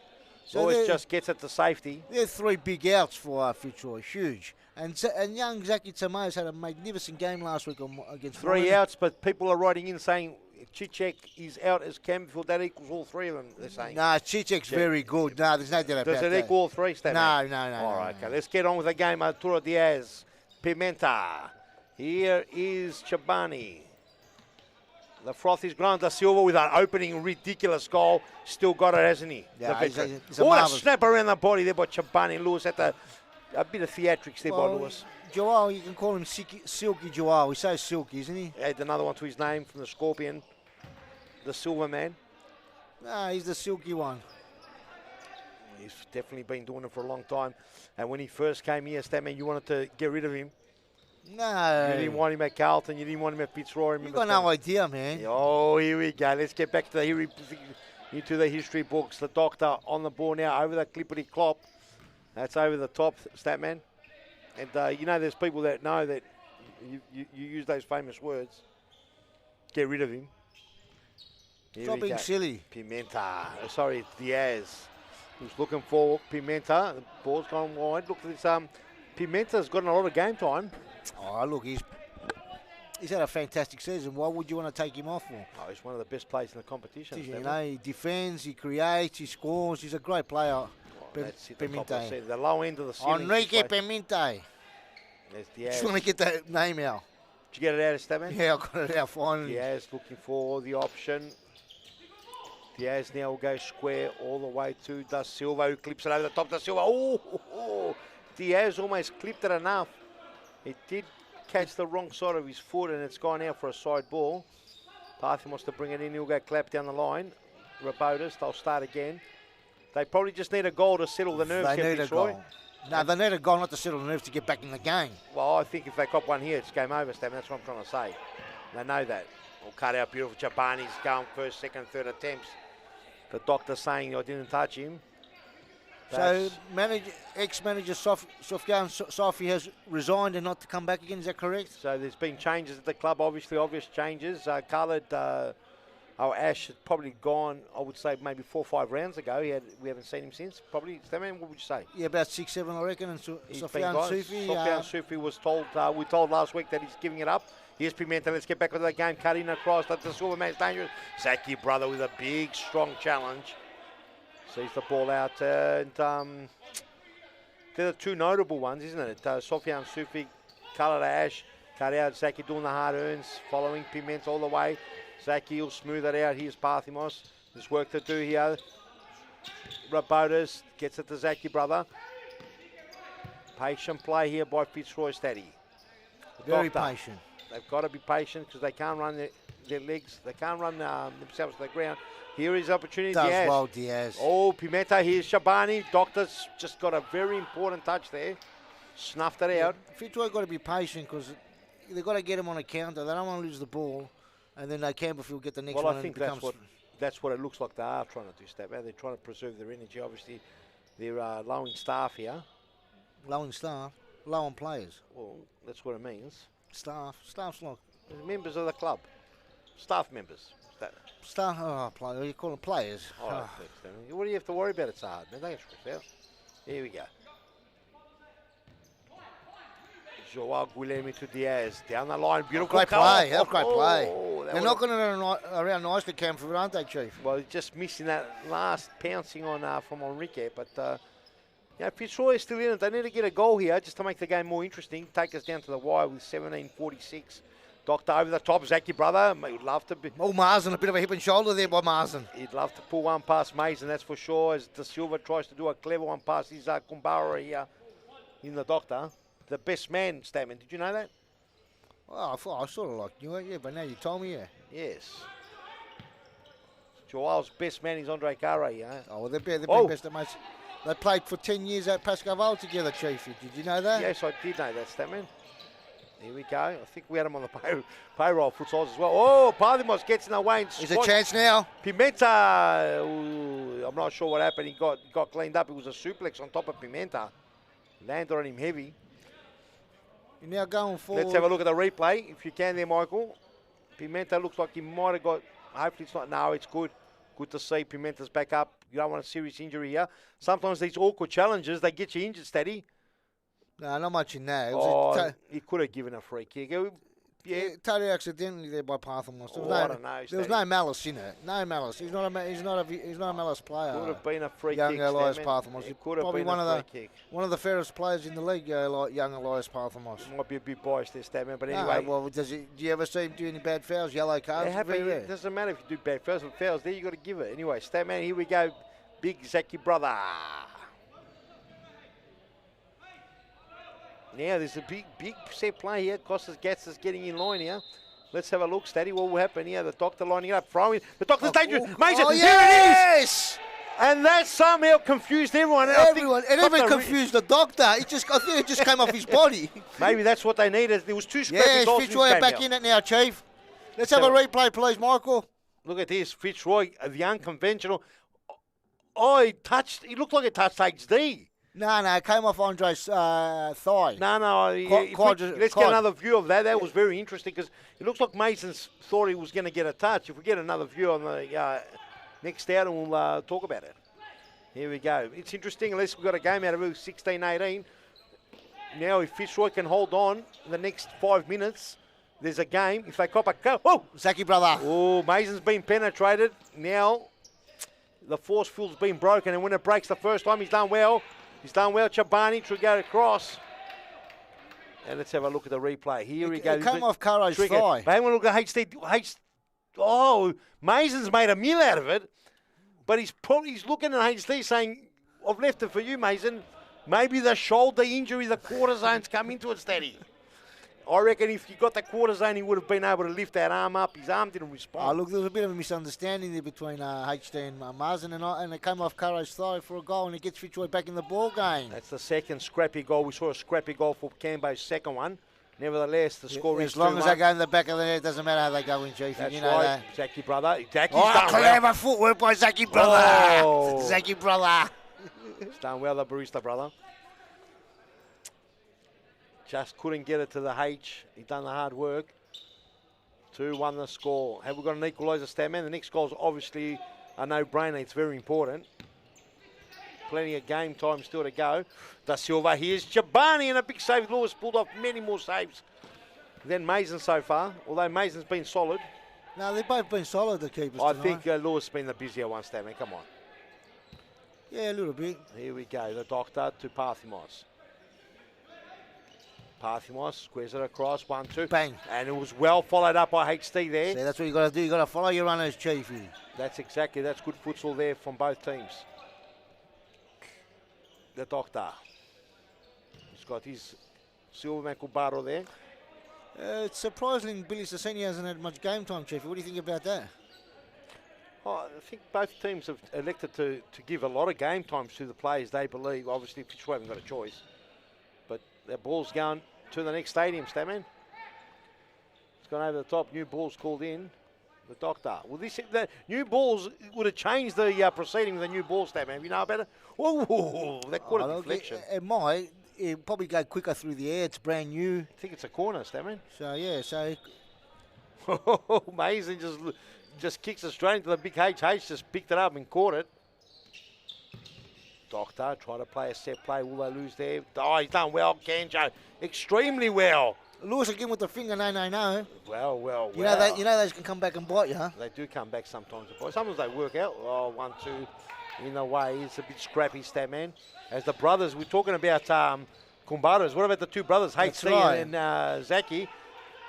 So Lewis just gets it to safety. They're three big outs for Fitzroy, huge. And young Zaki Tamayas had a magnificent game last week against Three outs, but people are writing in saying Chichek is out as Campbellfield. That equals all three of them, they're saying. No, Chichek's very good. No, there's no doubt about that. Does it equal all three, Stan? No. All right, okay. Let's get on with the game. Arturo Diaz, Pimenta. Here is Chabani. The froth is ground. Da Silva with an opening ridiculous goal. Still got it, hasn't he? Yeah, he's a snap around the body there by Chabani. Lewis at a bit of theatrics there by Lewis. Joel, you can call him Silky Joel. He's so silky, isn't he? Add another one to his name from the Scorpion. The Silver Man. No, he's the silky one. He's definitely been doing it for a long time. And when he first came here, Statman, you wanted to get rid of him. No. You didn't want him at Carlton. You didn't want him at Fitzroy. You got no idea, man. Oh, here we go. Let's get back to into the history books. The doctor on the ball now over the clippity clop. That's over the top, Statman. And you know, there's people that know that you use those famous words. Get rid of him. Stop being silly. Pimenta. Sorry, Diaz. Who's looking for Pimenta. The ball's gone wide. Look at this. Pimenta's gotten a lot of game time. Oh, look, he's had a fantastic season. Why would you want to take him off for? Oh, he's one of the best players in the competition. You know, he defends, he creates, he scores. He's a great player. Oh, that's Pimenta. The low end of the ceiling. Enrique Pimenta. There's Diaz. Just want to get that name out. Did you get it out of Statman? Yeah, I got it out finally. Diaz looking for the option. Diaz now will go square all the way to Da Silva, who clips it over the top. Da Silva. Oh. Diaz almost clipped it enough. It did catch the wrong side of his foot, and it's gone out for a side ball. Parthy wants to bring it in. He'll go clap down the line. Rabotas, they'll start again. They probably just need a goal to settle the nerves. They need a goal. No, they need a goal not to settle the nerves to get back in the game. Well, I think if they cop one here, it's game over, Stam. That's what I'm trying to say. They know that. We'll cut out beautiful. Chabani's going first, second, third attempts. The doctor saying I didn't touch him. So, ex-manager Sofyan Safi has resigned and not to come back again. Is that correct? So there's been changes at the club, obviously obvious changes. Khalid, Ash had probably gone, I would say maybe 4 or 5 rounds ago. We haven't seen him since. Probably, Stamman, what would you say? Yeah, about 6, 7, I reckon. And Sofyan Sufi. Sofyan Sufi was told, we told last week that he's giving it up. Here's Pimenta. Let's get back into the game. Cut in across. That's the Silver Man's dangerous. Zaki brother with a big, strong challenge. Sees the ball out. And they're the two notable ones, isn't it? Sofyan Sufi, Khalid Ash, cut out. Zaki doing the hard earns, following Pimenta all the way. Zaki will smooth it out. Here's Parthimos. There's work to do here. Rabotas gets it to Zaki brother. Patient play here by Fitzroy Staddy. Very patient. They've got to be patient because they can't run their legs. They can't run themselves to the ground. Here is opportunity. Does well, Diaz. Oh, Pimenta. Here's Shabani. Doctor's just got a very important touch there. Snuffed it out. Fitzroy got to be patient because they've got to get him on a counter. They don't want to lose the ball. And then Campbellfield get the next one. Well, I think that's what it looks like they are trying to do, Stab. They're trying to preserve their energy. Obviously, they're low in staff here. Low in staff? Low on players? Well, that's what it means. Staff's like... Members of the club. Staff members. Staff, players. You call them players. What do you have to worry about? It's hard, man. They get stressed out. Here we go. Joao Guilherme to Diaz. Down the line, beautiful Great goal. play, great play. That They're would've- knocking it around nicely, Campbellfield, aren't they, Chief? Well, he's just missing that last pouncing on from Enrique. But, Fitzroy is still in it. They need to get a goal here just to make the game more interesting. Take us down to the wire with 17:46. Doctor over the top, Zaki brother. He'd love to be. Oh, Marsden, a bit of a hip and shoulder there by Marsden. He'd love to pull one past Mason, that's for sure. As De Silva tries to do a clever one past his Kumbara here in the Doctor. The best man, Statman. Did you know that? Well, I sort of like knew it, yeah, but now you told me, yeah. Yes. Joel's best man is Andre Carre, yeah. Oh, well, they've been best of mates. They played for 10 years at Pascal together, Chief. Did you know that? Yes, I did know that, Statman. Here we go. I think we had him on the payroll futsals as well. Oh, Parthimos gets in the way. There's a chance now. Pimenta, ooh, I'm not sure what happened. He got cleaned up. It was a suplex on top of Pimenta. Landed on him heavy. You're now going forward. Let's have a look at the replay, if you can there, Michael. Pimenta looks like he might have got, hopefully it's not, no, it's good. Good to see Pimenta's back up. You don't want a serious injury here. Sometimes these awkward challenges, they get you injured, Steady. No, not much in that. He could have given a free kick. Yeah, totally accidentally there by Parthamos. I don't know. There was no malice in it. No malice. He's not a malice player. Could have been a free young kick. Young Elias Parthamos. It could have probably been one a of free kick. One of the fairest players in the league, young Elias Parthamos. Might be a bit biased there, Statman, but anyway. No, well, do you ever see him do any bad fouls, yellow cards? It doesn't matter if you do bad fouls. If fouls there, you got to give it. Anyway, Statman, here we go. Big Zaki brother. Now there's a big set play here. Costas Gats is getting in line here. Let's have a look, Steady. What will happen here? The Doctor lining it up, throwing. The Doctor's dangerous. Mason, oh, here it is. And that somehow confused everyone. It even confused the Doctor. I think it just came off his body. Maybe that's what they needed. There was two scrappy goals. Fitzroy back in it now, Chief. Let's have a replay, please, Michael. Look at this. Fitzroy, the unconventional. Oh, he looked like it touched HD. No, it came off Andre's thigh. No. Let's get another view of that. That was very interesting because it looks like Mason's thought he was going to get a touch. If we get another view on the next outing, we'll talk about it. Here we go. It's interesting. Unless we've got a game out of it, 16-18. Now, if Fitzroy can hold on in the next 5 minutes, there's a game. If they cop a goal. Oh! Zaki brother. Oh, Mason's been penetrated. Now, the force field's been broken, and when it breaks the first time, he's done well. Chabani to go across. And let's have a look at the replay. Here we go. It came off Caro's thigh. But have a look at HD. Oh, Mason's made a meal out of it. But he's looking at HD saying, I've left it for you, Mason. Maybe the shoulder injury, the quarter zone's come into it, Steady. I reckon if he got the quarter zone, he would have been able to lift that arm up. His arm didn't respond. Oh, look, there was a bit of a misunderstanding there between HD and Marsden, and it came off Caro's thigh for a goal, and it gets Fitzroy back in the ball game. That's the second scrappy goal. We saw a scrappy goal for Cambo's second one. Nevertheless, the score is 2-1. As long as they go in the back of the net, it doesn't matter how they go in, Chief. That's you know right, that. Zaki brother. Zaki's done clever well. Footwork by Zaki brother. Oh. Zaki brother. He's done well, the barista brother. Just couldn't get it to the H. He's done the hard work. 2-1 the score. Have we got an equaliser, Statman? The next goal's obviously a no-brainer. It's very important. Plenty of game time still to go. Da Silva, here's Chabani, and a big save. Lewis pulled off many more saves than Mason so far, although Mason's been solid. No, they've both been solid, the keepers I tonight. think Lewis has been the busier one, Statman. Come on. Yeah, a little bit. Here we go. The Doctor to Parthimos. Parthimos squares it across, 1-2. Bang. And it was well followed up by HD there. See, that's what you got to do. You got to follow your runners, Chiefy. That's good futsal there from both teams. The Doctor. He's got his Silverman Kubaro there. It's surprising Billy Sassini hasn't had much game time, Chiefy. What do you think about that? Oh, I think both teams have elected to give a lot of game times to the players they believe. Obviously, Fitzroy haven't got a choice. But the ball's going to the next stadium, Statman. It's gone over the top. New ball's called in. The Doctor. Well, the new balls would have changed the proceeding with the new ball, Statman. You know about it? Oh, that caught a deflection. It might. It'll probably go quicker through the air. It's brand new. I think it's a corner, Statman. So, yeah, so... Mason just kicks it straight into the big HH, just picked it up and caught it. Doctor trying to play a set play. Will they lose there? Oh, he's done well, Kanjo. Extremely well. Lewis again with the finger, no. Well. You know those can come back and bite you, huh? They do come back sometimes. Sometimes they work out. Oh, 1-2 in the way. It's a bit scrappy, Statman. As the brothers, we're talking about Kumbaras. What about the two brothers, HC and Zaki?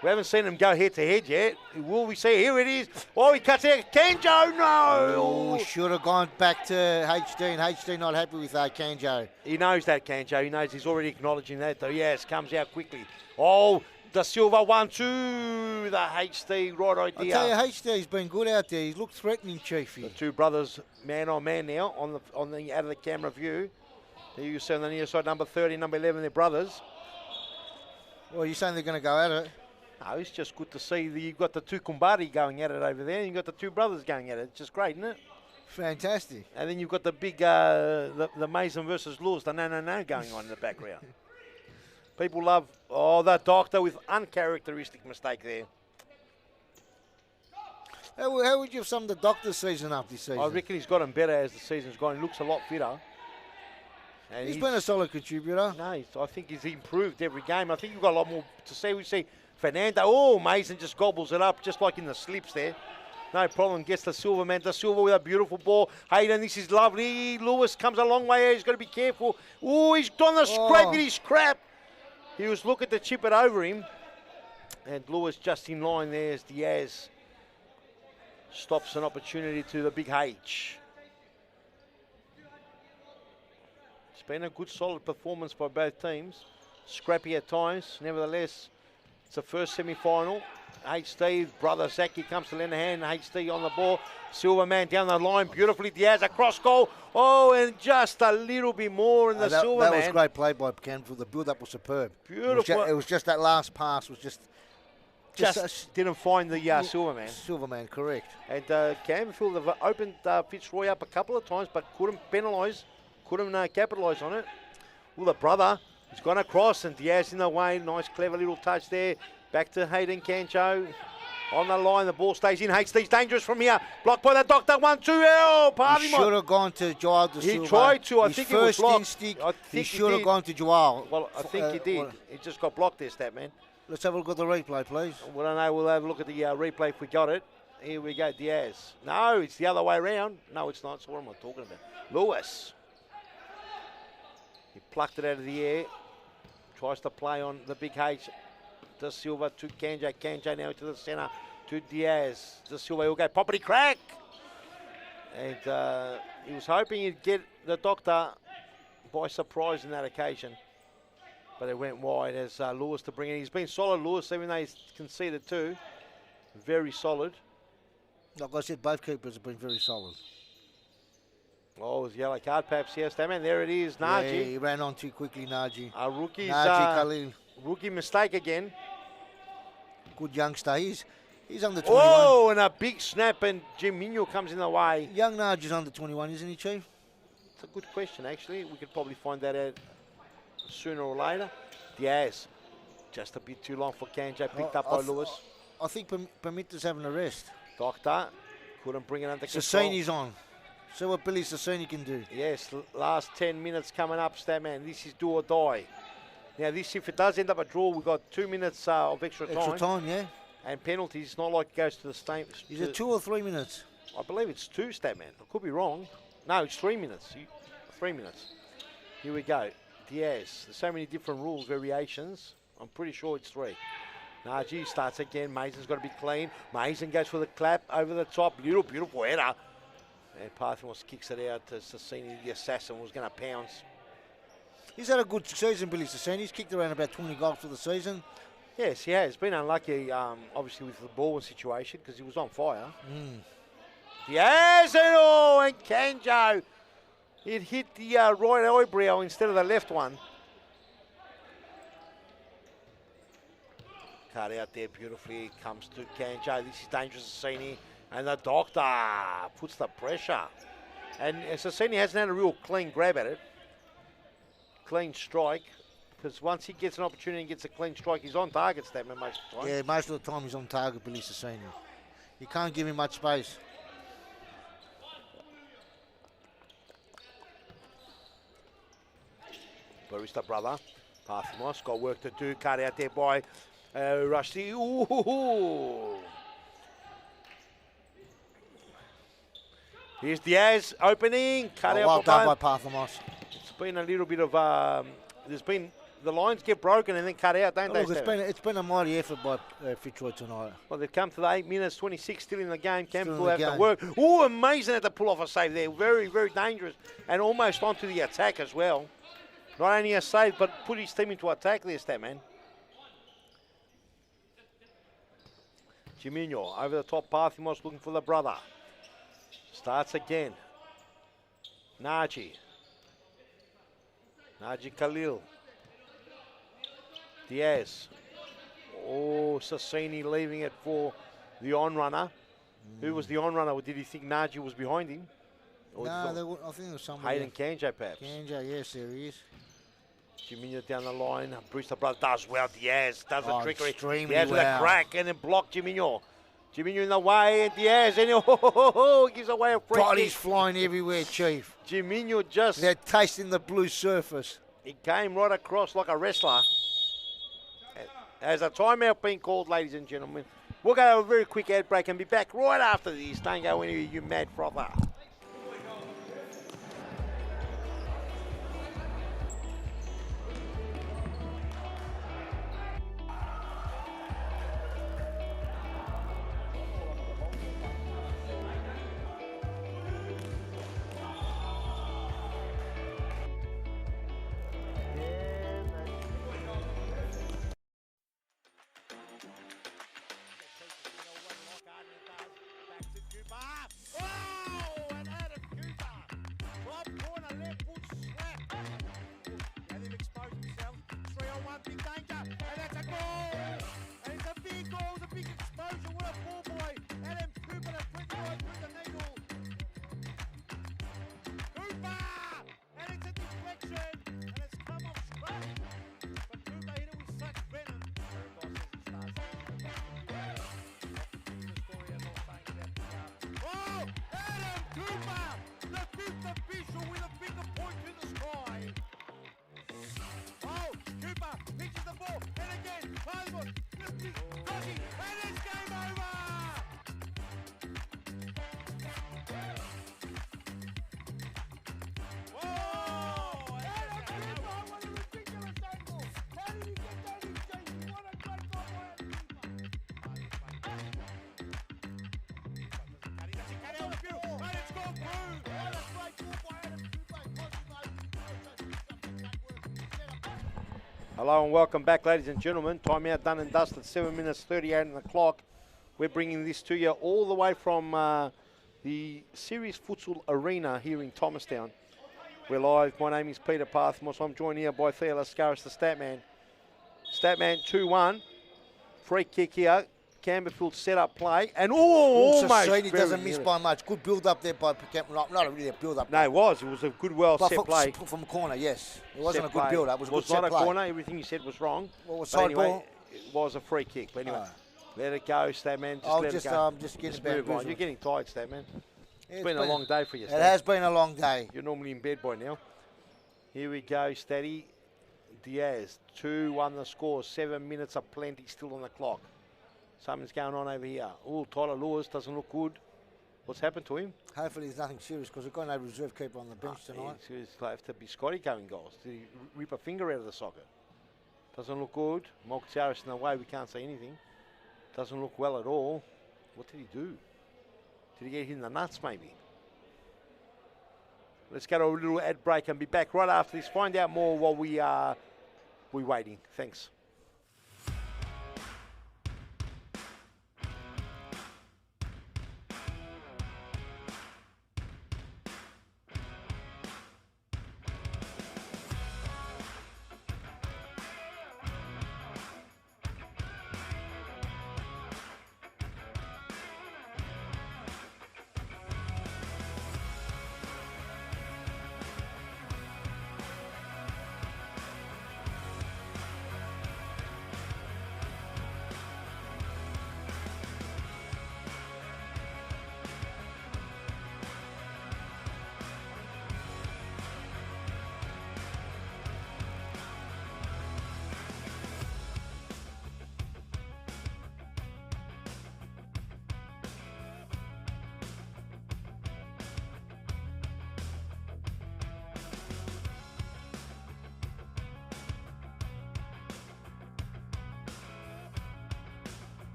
We haven't seen them go head-to-head yet. Will we see? Here it is. Oh, he cuts out. Kanjo, no! Oh, should have gone back to HD, and HD not happy with Kanjo. He knows that, Kanjo. He knows he's already acknowledging that, though. Yes, comes out quickly. Oh, Da Silva 1-2. The HD, right idea. I tell you, HD's been good out there. He's looked threatening, Chiefy. The two brothers, man on man now, on the out of the camera view. There you see on the near side, number 30, number 11, they're brothers. Well, you're saying they're going to go at it? No, it's just good to see that you've got the two Kumbari going at it over there, and you've got the two brothers going at it. It's just great, isn't it? Fantastic. And then you've got the big, the Mason versus Lewis, the no going on in the background. People love, that Doctor with uncharacteristic mistake there. How would you have summed the Doctor's season up this season? I reckon he's gotten better as the season's gone. He looks a lot fitter. And he's been a solid contributor. No, I think he's improved every game. I think you've got a lot more to see. We see Fernando. Oh, Mason just gobbles it up, just like in the slips there. No problem. Gets the Silva man. Da Silva with a beautiful ball. Hayden, this is lovely. Lewis comes a long way. He's got to be careful. Oh, he's done the scrape. It is crap. He was looking to chip it over him. And Lewis just in line there as Diaz stops an opportunity to the big H. It's been a good, solid performance by both teams. Scrappy at times. Nevertheless, it's the first semi-final. HD, brother Zaki comes to lend a hand. HD on the ball. Silverman down the line beautifully. Diaz, a cross goal. Oh, and just a little bit more in the Silverman. That was great play by Campbellfield. The build-up was superb. Beautiful. It was just that last pass was just didn't find the Silverman. Silverman, correct. And Campbellfield have opened Fitzroy up a couple of times, but couldn't penalise, couldn't capitalise on it. Well, the brother, he's gone across, and Diaz in the way. Nice, clever little touch there. Back to Hayden Kancho. On the line, the ball stays in. HD's dangerous from here. Blocked by the Doctor. 1-2. Oh, party. He should have gone to Joao Da Silva. He tried to. I think it was blocked. Instinct, he should have gone to Joao. Well, I think he did. He just got blocked there, Statman. Let's have a look at the replay, please. Well, I don't know. We'll have a look at the replay if we got it. Here we go, Diaz. No, it's the other way around. No, it's not. So what am I talking about? Lewis. He plucked it out of the air. Tries to play on the big H. Da Silva to Kanjo. Kanjo now to the centre to Diaz. Da Silva will go poppity crack. And he was hoping he'd get the Doctor by surprise in that occasion. But it went wide as Lewis to bring in. He's been solid, Lewis, even though he's conceded too. Very solid. Like I said, both keepers have been very solid. Oh, it was a yellow card perhaps, yes. Man, there it is, Naji. Yeah, he ran on too quickly, Naji. Rookie's Naji Khalil. Rookie mistake again. Good youngster. He's under 21. Oh, and a big snap, and Jim Mignoux comes in the way. Young Naji's under 21, isn't he, Chief? It's a good question, actually. We could probably find that out sooner or later. Diaz, just a bit too long for Kanjo, picked up by Lewis. I think Permitter's having a rest. Doctor couldn't bring it under control. Sassini's on. See what Billy Sassini can do. Yes, last 10 minutes coming up, Statman. This is do or die. Now, this, if it does end up a draw, we've got 2 minutes of extra time. Extra time, yeah. And penalties. It's not like it goes to the same. Is it 2 or 3 minutes? I believe it's 2, Statman. I could be wrong. No, it's 3 minutes. 3 minutes. Here we go. Diaz. There's so many different rules, variations. I'm pretty sure it's 3. Naji starts again. Mason's got to be clean. Mason goes for the clap over the top. Beautiful header. And Parthemos kicks it out to Sassini. The assassin was going to pounce. He's had a good season, Billy Sassini. He's kicked around about 20 goals for the season. Yes, he has. Been unlucky, obviously, with the ball situation because he was on fire. Yes, and Kanjo. It hit the right eyebrow instead of the left one. Cut out there beautifully. Comes to Kanjo. This is dangerous, Sassini. And the Doctor puts the pressure. And Sassini hasn't had a real clean grab at it. Clean strike. Because once he gets an opportunity and gets a clean strike, he's on target, Statman, most of the time. Yeah, most of the time he's on target, Billy Sassini. You can't give him much space. Barista brother. Parthimos got work to do. Cut out there by Rusty. Ooh. Here's Diaz opening. Cut out. Well done by Parthimos. It's been a little bit of the lines get broken and then cut out, don't they? Look, it's been a mighty effort by Fitzroy tonight. Well, they've come to the 8 minutes, 26 still in the game. Campbellfield have to work. Oh, amazing at the pull off a save there. Very, very dangerous. And almost onto the attack as well. Not only a save, but put his team into attack there, Statman. Jiminho over the top. Parthimos looking for the brother. Starts again. Naji Khalil. Diaz. Oh, Sassini leaving it for the on-runner. Who was the on-runner? Did he think Naji was behind him? Or no, I think it was somebody. Hayden Kanjo, perhaps. Kanjo, yes, there he is. Jiminho down the line. Brewster Brothers does well. Diaz does a trickery. Diaz with a crack and then block Jiminho. Jiminho in the way, and Diaz, and he gives away a free Bodies kick. flying everywhere, Chief. Jiminho just... They're tasting the blue surface. He came right across like a wrestler. As a timeout being called, ladies and gentlemen. We'll go to a very quick ad break and be back right after this. Don't go anywhere, you mad frother. Hello and welcome back, ladies and gentlemen. Timeout done and dusted, 7 minutes 38 on the clock. We're bringing this to you all the way from the Series Futsal Arena here in Thomastown. We're live. My name is Peter Parthimos. I'm joined here by Theo Lascaris, the Statman. Statman 2-1. Free kick here. Campbellfield set up play. And almost. He doesn't miss by much. Good build up there by Campbellfield. Not really a build up. No, it was. It was a good, set play. From a corner, yes. It wasn't a good build up. It was a good set play. It was not a play. corner. Everything you said was wrong. Well, but anyway, it was a free kick. But anyway, let it go, Statman. Let it go. Just move on. You're getting tired, Statman. It's been a long day for you, Statman. It has been a long day. You're normally in bed by now. Here we go, Statty. Diaz, 2-1 the score. 7 minutes of plenty still on the clock. Something's going on over here. Oh, Tyler Lewis doesn't look good. What's happened to him? Hopefully there's nothing serious because we've got no reserve keeper on the bench tonight. It's have to be Scotty going goals. Did he rip a finger out of the socket? Doesn't look good. Mokhtaris in the way, we can't say anything. Doesn't look well at all. What did he do? Did he get hit in the nuts maybe? Let's go to a little ad break and be back right after this. Find out more while we're waiting. Thanks.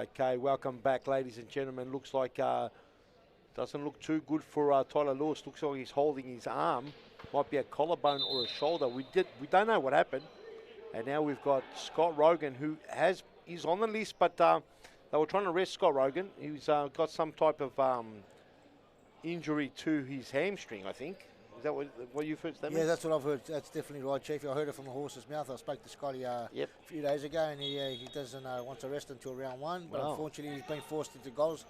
Okay, welcome back, ladies and gentlemen. Looks like doesn't look too good for Tyler Lewis. Looks like he's holding his arm. Might be a collarbone or a shoulder. We don't know what happened. And now we've got Scott Rogan, who is on the list, but they were trying to arrest Scott Rogan. He's got some type of injury to his hamstring, I think. Is that what you've heard? Yeah, that's what I've heard. That's definitely right, Chief. I heard it from the horse's mouth. I spoke to Scotty a few days ago, and he doesn't want to rest until round 1. But unfortunately, he's been forced into goals.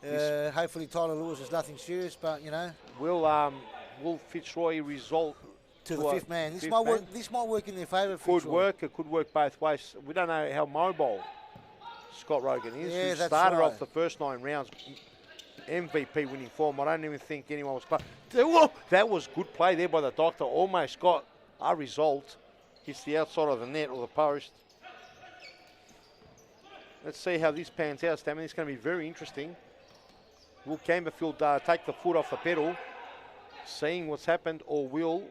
Hopefully, Tyler Lewis is nothing serious, but you know. Will Fitzroy result to the fifth man? This might work in their favour. Could work. It could work both ways. We don't know how mobile Scott Rogan is. Yeah, who started off the first 9 rounds. MVP winning form. I don't even think anyone was close. That was good play there by the doctor. Almost got a result. Hits the outside of the net or the post. Let's see how this pans out, Stammen. It's going to be very interesting. Will Campbellfield take the foot off the pedal, seeing what's happened, or will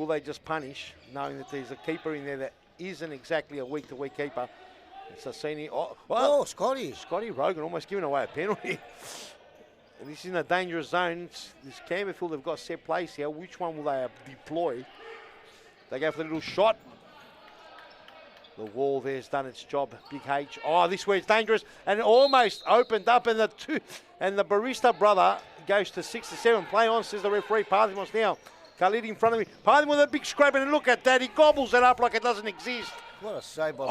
they just punish, knowing that there's a keeper in there that isn't exactly a week-to-week keeper? It's a senior. Scotty Rogan almost giving away a penalty. And this is in a dangerous zone. This Campbellfield have got set place here. Which one will they deploy? They go for the little shot. The wall there's done its job. Big H. Oh, this way it's dangerous. And it almost opened up. And the Barista brother goes to 6 to 7. Play on, says the referee. Parthimos now. Khalid in front of me. Parthimos with a big scrape. And look at that. He gobbles it up like it doesn't exist. What a save by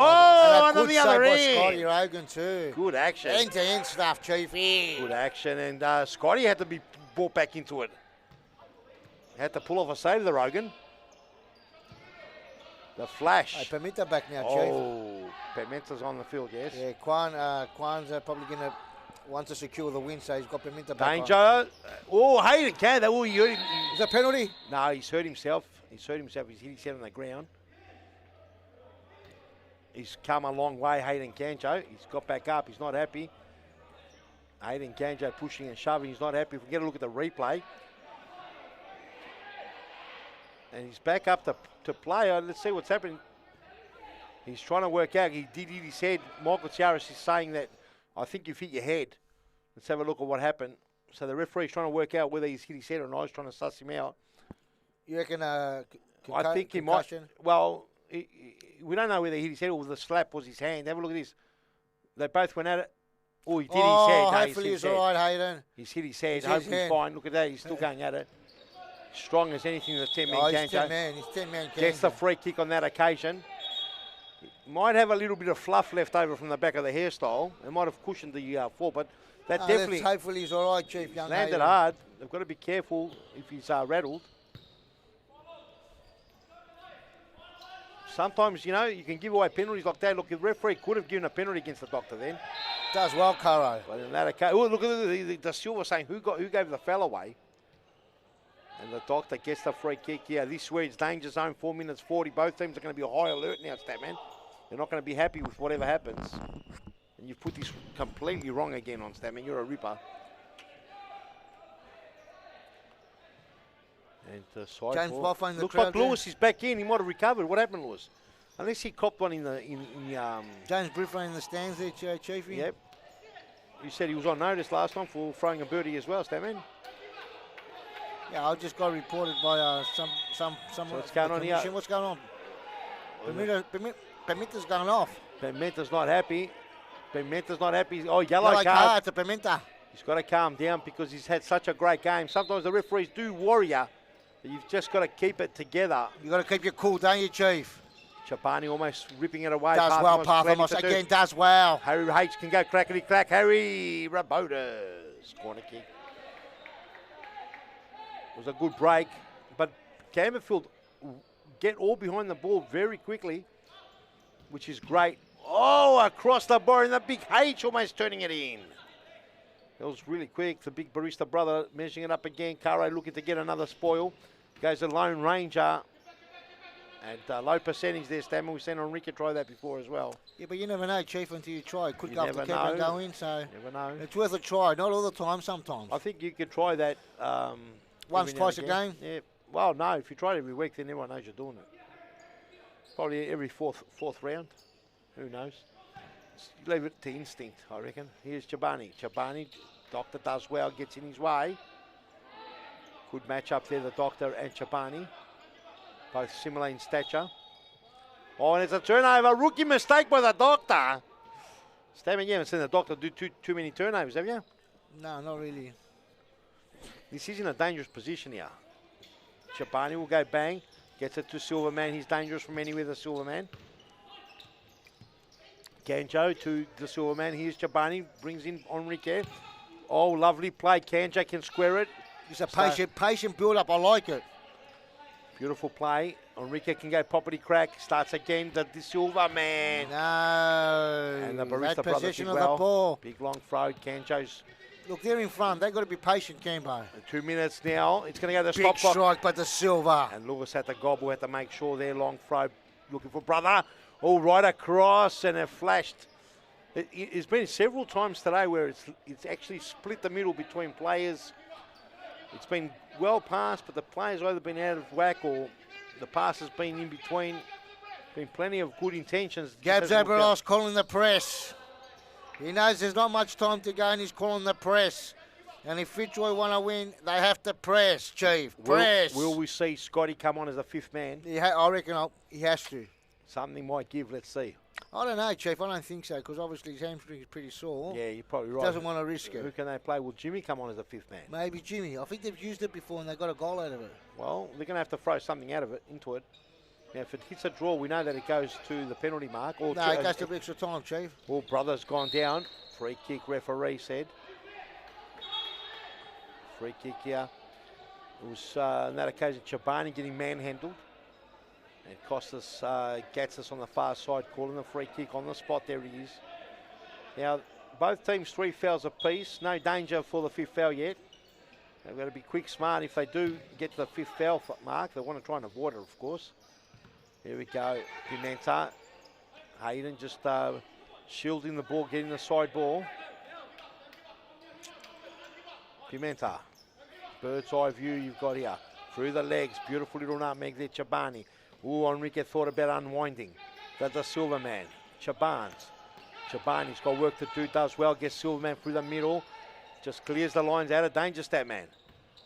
under the other end. Scotty Rogan too. Good action. End-to-end stuff, Chief. Good action. And Scotty had to be brought back into it. Had to pull off a save, the Rogan. The flash. Hey, Pimenta back now, Chief. Oh, Pimenta's on the field, yes. Yeah, Quan's probably going to want to secure the win, so he's got Pimenta back. Danger. Oh, Hayden can. Oh, he hurt him. Is that penalty? No, he's hurt himself. He's hit his head on the ground. He's come a long way, Hayden Canjo. He's got back up. He's not happy. Hayden Canjo pushing and shoving. He's not happy. If we get a look at the replay. And he's back up to play. Let's see what's happening. He's trying to work out. He did hit his head. Michael Tiaris is saying that, I think you've hit your head. Let's have a look at what happened. So the referee's trying to work out whether he's hit his head or not. He's trying to suss him out. You reckon I think he might. Well, we don't know whether he hit his head or the slap was his hand. Have a look at this. They both went at it. Oh, he did his head. No, hopefully he's all right, Hayden. He's hit his head. Hopefully he's fine. Look at that. He's still going at it. Strong as anything in the 10-man He's 10-man. He's 10-man. Gets the free kick on that occasion. Might have a little bit of fluff left over from the back of the hairstyle. It might have cushioned the fall, but that definitely... Hopefully he's all right, Chief. Young landed hard. They've got to be careful if he's rattled. Sometimes, you know, you can give away penalties like that. Look, the referee could have given a penalty against the doctor then. Does well, Caro. But in that occasion, oh, look at the Silver saying who gave the foul away. And the doctor gets the free kick. Yeah, this way it's danger zone, 4 minutes 40. Both teams are going to be high alert now, Statman. They're not going to be happy with whatever happens. And you've put this completely wrong again on Statman. You're a ripper. And James Boffin, looks like Lewis is back in. He might have recovered. What happened, Lewis? Unless he copped one in the James Griffin in the stands there, Chiefy. Yep. You said he was on notice last time for throwing a birdie as well, Statman. Yeah, I just got reported by some. So what's going on here? What's going on? Pimenta's going off. Pimenta's not happy. Oh, yellow card to Pimenta. He's got to calm down because he's had such a great game. Sometimes the referees do worry you. You've just got to keep it together. You've got to keep your cool, don't you, Chief? Chapani almost ripping it away. Does well, Parthamos again does well. Harry H can go crackety-crack. Harry Rabotas. Corner kick. It was a good break. But Campbellfield get all behind the ball very quickly, which is great. Oh, across the bar, and the big H almost turning it in. It was really quick. The big Barista brother measuring it up again. Caro looking to get another spoil. Goes the Lone Ranger. And low percentage there, Stammer. We've seen Enrique try that before as well. Yeah, but you never know, Chief, until you try. Could go up the keeper and go in, so never know. It's worth a try. Not all the time, sometimes. I think you could try that once, twice a game. Yeah. Well, no, if you try it every week, then everyone knows you're doing it. Probably every fourth round. Who knows? Leave it to instinct, I reckon. Here's Chabani. Chabani, Doctor does well, gets in his way. Good match up there, the Doctor and Chabani. Both similar in stature. Oh, and it's a turnover. Rookie mistake by the Doctor. Stammen, you haven't seen the Doctor do too many turnovers, have you? No, not really. This is in a dangerous position here. Chabani will go bang. Gets it to Silverman. He's dangerous from anywhere, the Silverman. Kanjo to the Silverman. Here's Chabani. Brings in Enrique. Oh, lovely play. Kanjo can square it. It's a patient build-up. I like it. Beautiful play. Enrique can go property crack. Starts again. The Silverman. No. And the Barista brothers possession did of well. the ball. Big long throw. Kanjo's. Look, they're in front. They've got to be patient, Cambo. 2 minutes now. It's going to go to the Big stop clock. strike by the Silver. And Lewis had to gobble. Had to make sure their long throw. Looking for brother. All right across, and it flashed. It's been several times today where it's actually split the middle between players. It's been well passed, but the players either been out of whack or the pass has been in between. Been plenty of good intentions. Gabs Aberos calling the press. He knows there's not much time to go, and he's calling the press. And if Fitzroy want to win, they have to press, Chief. Press. Will we see Scotty come on as a fifth man? I reckon he has to. Something might give. Let's see. I don't know, Chief. I don't think so, because obviously his hamstring is pretty sore. Yeah, you're probably right. Doesn't want to risk it. Who can they play? Will Jimmy come on as a fifth man? Maybe Jimmy. I think they've used it before and they got a goal out of it. Well, they're going to have to throw something out of it, into it. Now, if it hits a draw, we know that it goes to the penalty mark. Or no, it goes to extra time, Chief. All brothers gone down. Free kick, referee said. Free kick here. It was, on that occasion, Chabani getting manhandled. And Costas gets us on the far side, calling the free kick on the spot. There he is. Now, both teams 3 fouls apiece. No danger for the 5th foul yet. They've got to be quick, smart. If they do get to the 5th foul mark, they want to try and avoid it, of course. Here we go. Pimenta. Hayden just shielding the ball, getting the side ball. Pimenta. Bird's eye view you've got here. Through the legs. Beautiful little nutmeg there, Chabani. Ooh, Enrique thought about unwinding. That's the Silverman. Chabani's got work to do, does well. Gets Silverman through the middle. Just clears the lines out of danger, Statman.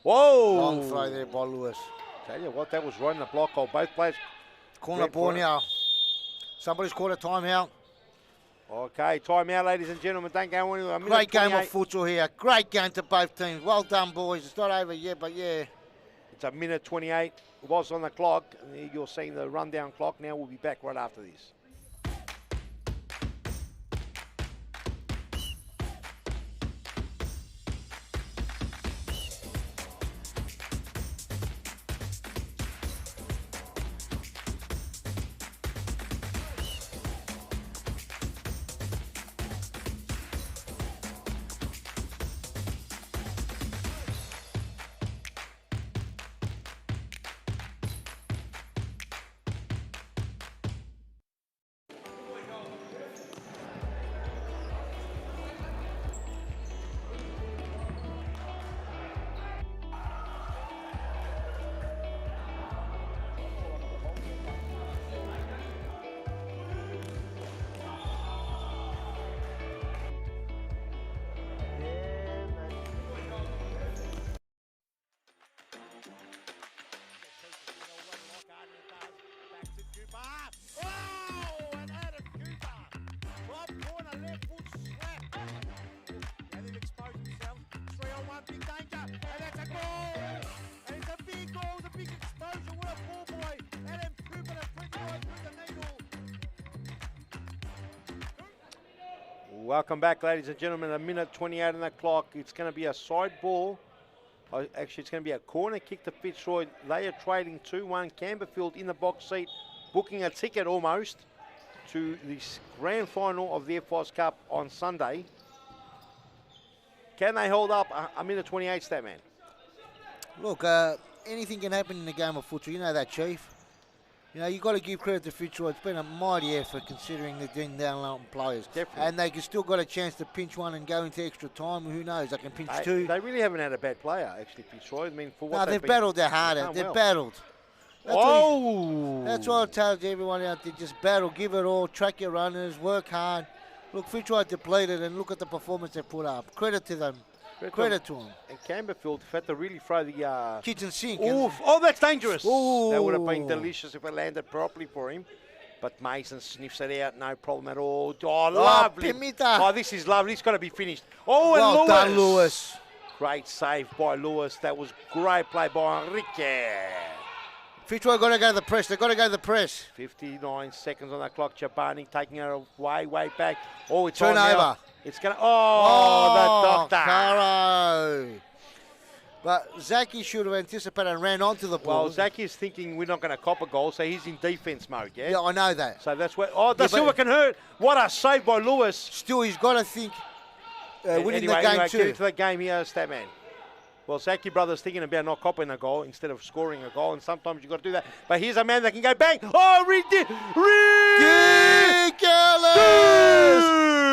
Whoa! Long throw there by Lewis. Tell you what, that was right in the block hole. Both players. Corner ball now. Somebody's called a timeout. Okay, timeout, ladies and gentlemen. Don't go anywhere. Great game of futsal here. Great game to both teams. Well done, boys. It's not over yet, but yeah. It's a minute 28. It was on the clock. And you're seeing the rundown clock now. We'll be back right after this. Welcome back, ladies and gentlemen. A minute 28 on the clock. It's going to be a side ball. Actually, it's going to be a corner kick to Fitzroy. They are trading 2-1. Campbellfield in the box seat, booking a ticket almost to the grand final of the FOS Cup on Sunday. Can they hold up a minute 28, Statman? Look, anything can happen in the game of futsal. You know that, Chief. You know, you've got to give credit to Fitzroy. It's been a mighty effort considering they're doing down low players. Definitely. And they can still got a chance to pinch one and go into extra time. Who knows? They can pinch two. They really haven't had a bad player, actually, Fitzroy. I mean, for what they've battled their heart out. They've battled. That's what I tell everyone out there. Just battle. Give it all. Track your runners. Work hard. Look, Fitzroy depleted, and look at the performance they put up. Credit to them. Credit to them. And Campbellfield had to really throw the... kitchen sink. Oof. Oh, that's dangerous. Ooh. That would have been delicious if it landed properly for him. But Mason sniffs it out, no problem at all. Oh, lovely. Pimita. Oh, this is lovely. It's got to be finished. Oh, and Well Lewis. done, Lewis. Great save by Lewis. That was great play by Enrique. Fitzroy got to go to the press. They've got to go to the press. 59 seconds on the clock. Chabani taking her way back. Oh, it's Turnover. on now. It's going to... Oh, the doctor. Caro. But Zaki should have anticipated and ran onto the ball. Well, Zaki is thinking we're not going to cop a goal, so he's in defence mode, yeah? Yeah, I know that. So that's where... Oh, Da Yeah, Silva can hurt. What a save by Lewis. Still, he's got to think winning Anyway, the game get too. into the game here, Statman. Well, Zaki brothers thinking about not copping a goal instead of scoring a goal, and sometimes you've got to do that. But here's a man that can go bang. Oh, ridiculous!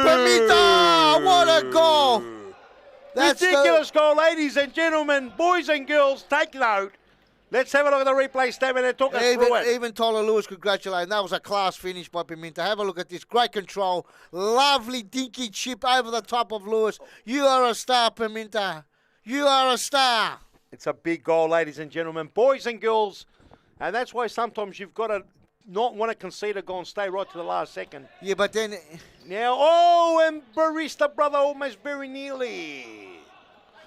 Pimita, what a goal! That's Ridiculous goal, ladies and gentlemen, boys and girls, take note. Let's have a look at the replay, Statman, and talk us through it. Even Tyler Lewis congratulating. That was a class finish by Pimenta. Have a look at this. Great control. Lovely dinky chip over the top of Lewis. You are a star, Pimenta. You are a star. It's a big goal, ladies and gentlemen, boys and girls. And that's why sometimes you've got to not want to concede a goal and stay right to the last second. Yeah, but then... Now, oh, and Barista brother almost very nearly.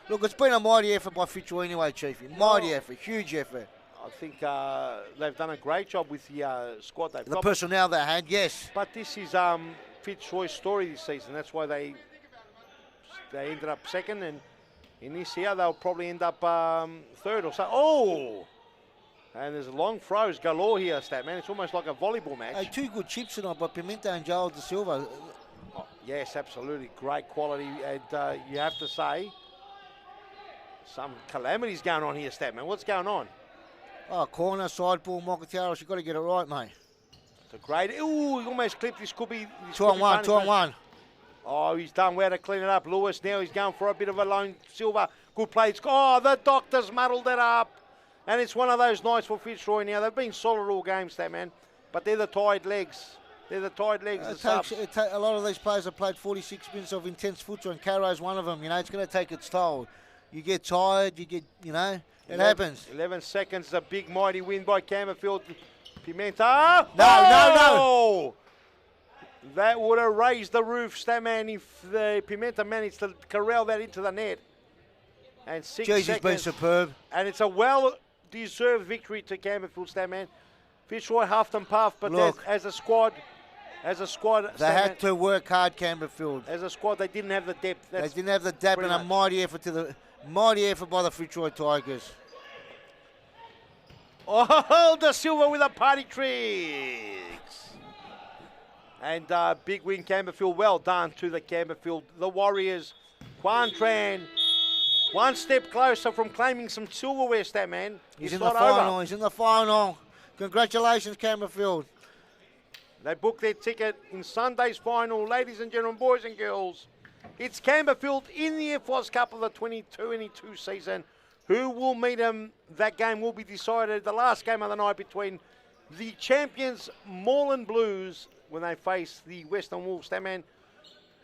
Look, it's been a mighty effort by Fitzroy anyway, Chiefy. Mighty effort, huge effort. I think they've done a great job with the squad they've The got. personnel they had, yes. But this is Fitzroy's story this season. That's why they ended up second, and in this year they'll probably end up third or so. Oh! And there's long throws galore here, Statman. It's almost like a volleyball match. Hey, two good chips tonight by Pimenta and Joel Da Silva. Oh, yes, absolutely. Great quality. And you have to say, some calamities going on here, Statman. What's going on? Oh, corner, side ball, Mokatiaro. You've got to get it right, mate. It's a great... Ooh, he almost clipped. This could be... 2-on-1, 2-on-1. Oh, he's done well to clean it up. Lewis now he's going for a bit of a lone Silva. Good play. Oh, the doctor's muddled it up. And it's one of those nights for Fitzroy now. They've been solid all games, that man. But they're the tired legs. They're the tired legs. A lot of these players have played 46 minutes of intense futsal, and Caro's one of them. You know, it's going to take its toll. You get tired, you get, you know, it happens. 11 seconds, a big mighty win by Campbellfield. Pimenta. No. That would have raised the roof, Statman, if the Pimenta managed to corral that into the net. And 6 seconds. He's been superb. And it's a well-deserved victory to Campbellfield, Statman. Fitzroy huffed and puffed, but look, as a squad, they had to work hard, Campbellfield. As a squad, they didn't have the depth. They didn't have the depth, and a mighty effort by the Fitzroy Tigers. Oh, Da Silva with a party tricks. And big win, Campbellfield. Well done to the Campbellfield. The Warriors, Quan Tran, one step closer from claiming some silverware, Statman. He's in the final. He's in the final. Congratulations, Campbellfield. They booked their ticket in Sunday's final. Ladies and gentlemen, boys and girls, it's Campbellfield in the FOS Cup of the 22-22 season. Who will meet them? That game will be decided. The last game of the night between the champions, Moreland Blues, when they face the Western Wolves. Statman,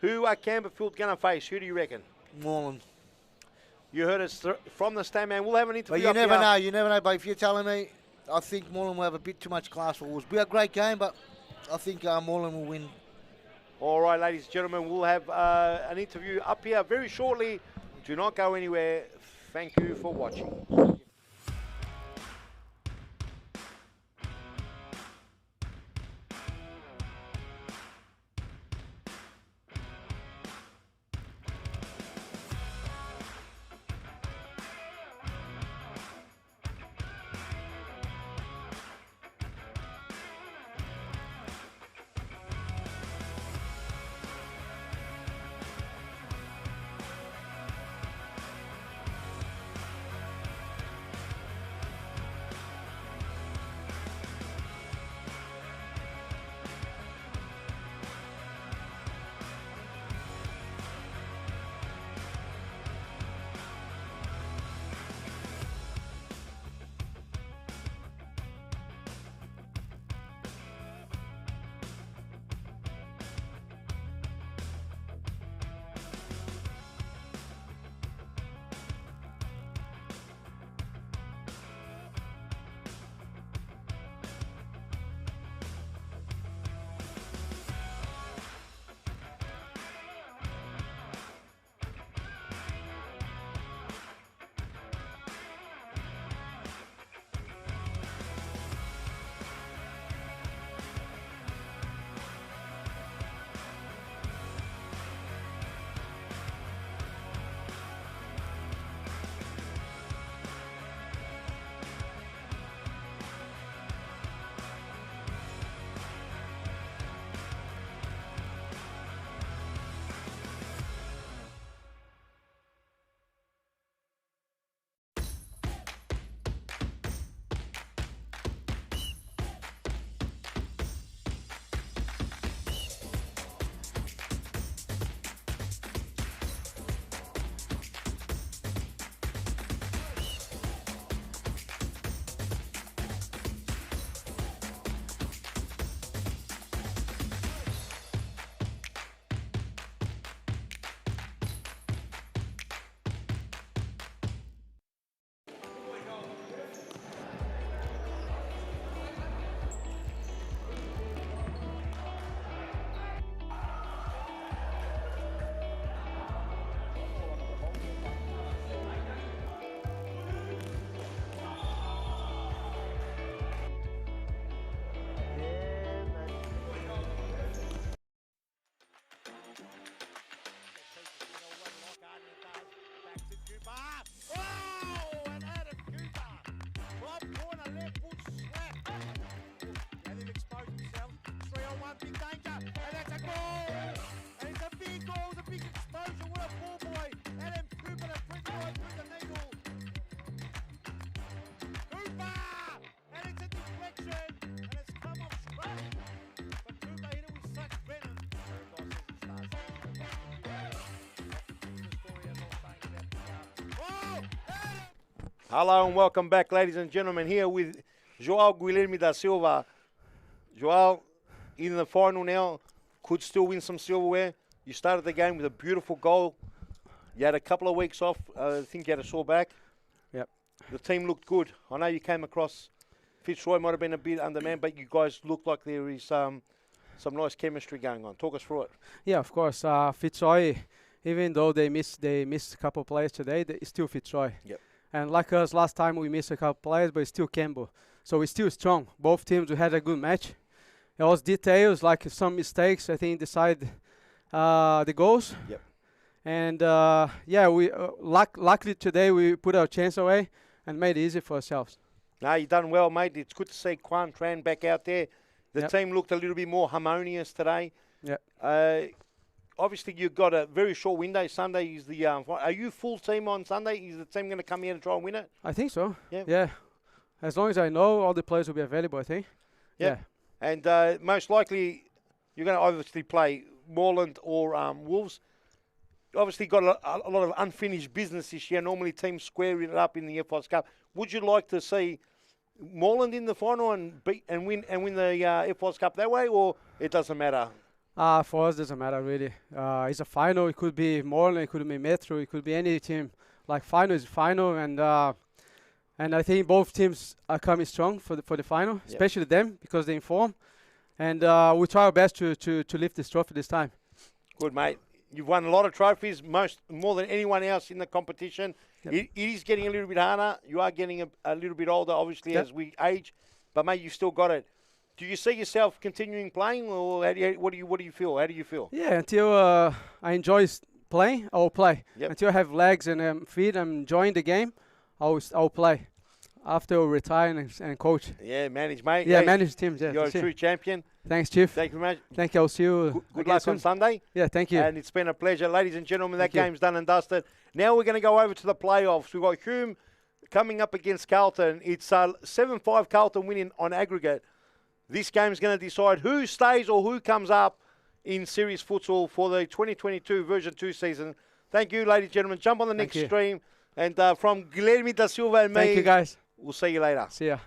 who are Campbellfield going to face? Who do you reckon? Moreland. You heard us from the Statman. We'll have an interview. But you never know. You never know. But if you're telling me, I think Moreland will have a bit too much class for Wolves. Be a great game, but I think Moreland will win. All right, ladies and gentlemen, we'll have an interview up here very shortly. Do not go anywhere. Thank you for watching. Hello and welcome back, ladies and gentlemen, here with João Guilherme da Silva. João, in the final now, could still win some silverware. You started the game with a beautiful goal. You had a couple of weeks off. I think you had a sore back. Yep. The team looked good. I know you came across Fitzroy, might have been a bit undermanned, but you guys look like there is some nice chemistry going on. Talk us through it. Yeah, of course. Fitzroy, even though they missed a couple of players today, it's still Fitzroy. Yep. And like us, last time we missed a couple of players, but it's still Campbell. So we're still strong. Both teams, we had a good match. It was details, like some mistakes, I think, decide the goals. Yep. And we luckily today we put our chance away and made it easy for ourselves. No, you've done well, mate. It's good to see Quan Tran back out there. The Yep. team looked a little bit more harmonious today. Yeah. Obviously, you've got a very short window. Sunday is the. Are you full team on Sunday? Is the team going to come here and try and win it? I think so. Yeah. Yeah. As long as I know, all the players will be available, I think. Yep. Yeah. And most likely, you're going to obviously play Moreland or Wolves. Obviously, got a lot of unfinished business this year. Normally, teams square it up in the FIS Cup. Would you like to see Moreland in the final and win the FIS Cup that way, or it doesn't matter? For us, doesn't matter really. It's a final. It could be Moreland, it could be Metro, it could be any team. Like final is final, and I think both teams are coming strong for the final, Yep. especially them because they're in form. And we try our best to lift this trophy this time. Good, mate. You've won a lot of trophies, more than anyone else in the competition. Yep. It is getting a little bit harder. You are getting a little bit older, obviously, Yep. as we age. But, mate, you've still got it. Do you see yourself continuing playing, or what do you feel? How do you feel? Yeah, until I enjoy playing, I will play. Yep. Until I have legs and feet, I'm enjoying the game, I'll play. After I'll retire and coach. Yeah, manage, mate. Yeah, Hey, manage teams. Yeah, You're a that's it. true champion. Thanks, Chief. Thank you, mate. Thank you. I'll see you. Good again luck soon. on Sunday. Yeah, thank you. And it's been a pleasure. Ladies and gentlemen, that Thank you. game's done and dusted. Now we're going to go over to the playoffs. We've got Hume coming up against Carlton. It's 7-5 Carlton winning on aggregate. This game's going to decide who stays or who comes up in Series Futsal for the 2022 Version 2 season. Thank you, ladies and gentlemen. Jump on the Thank next you. stream. And from Guilherme da Silva and me, Thank you, guys. we'll see you later. See ya.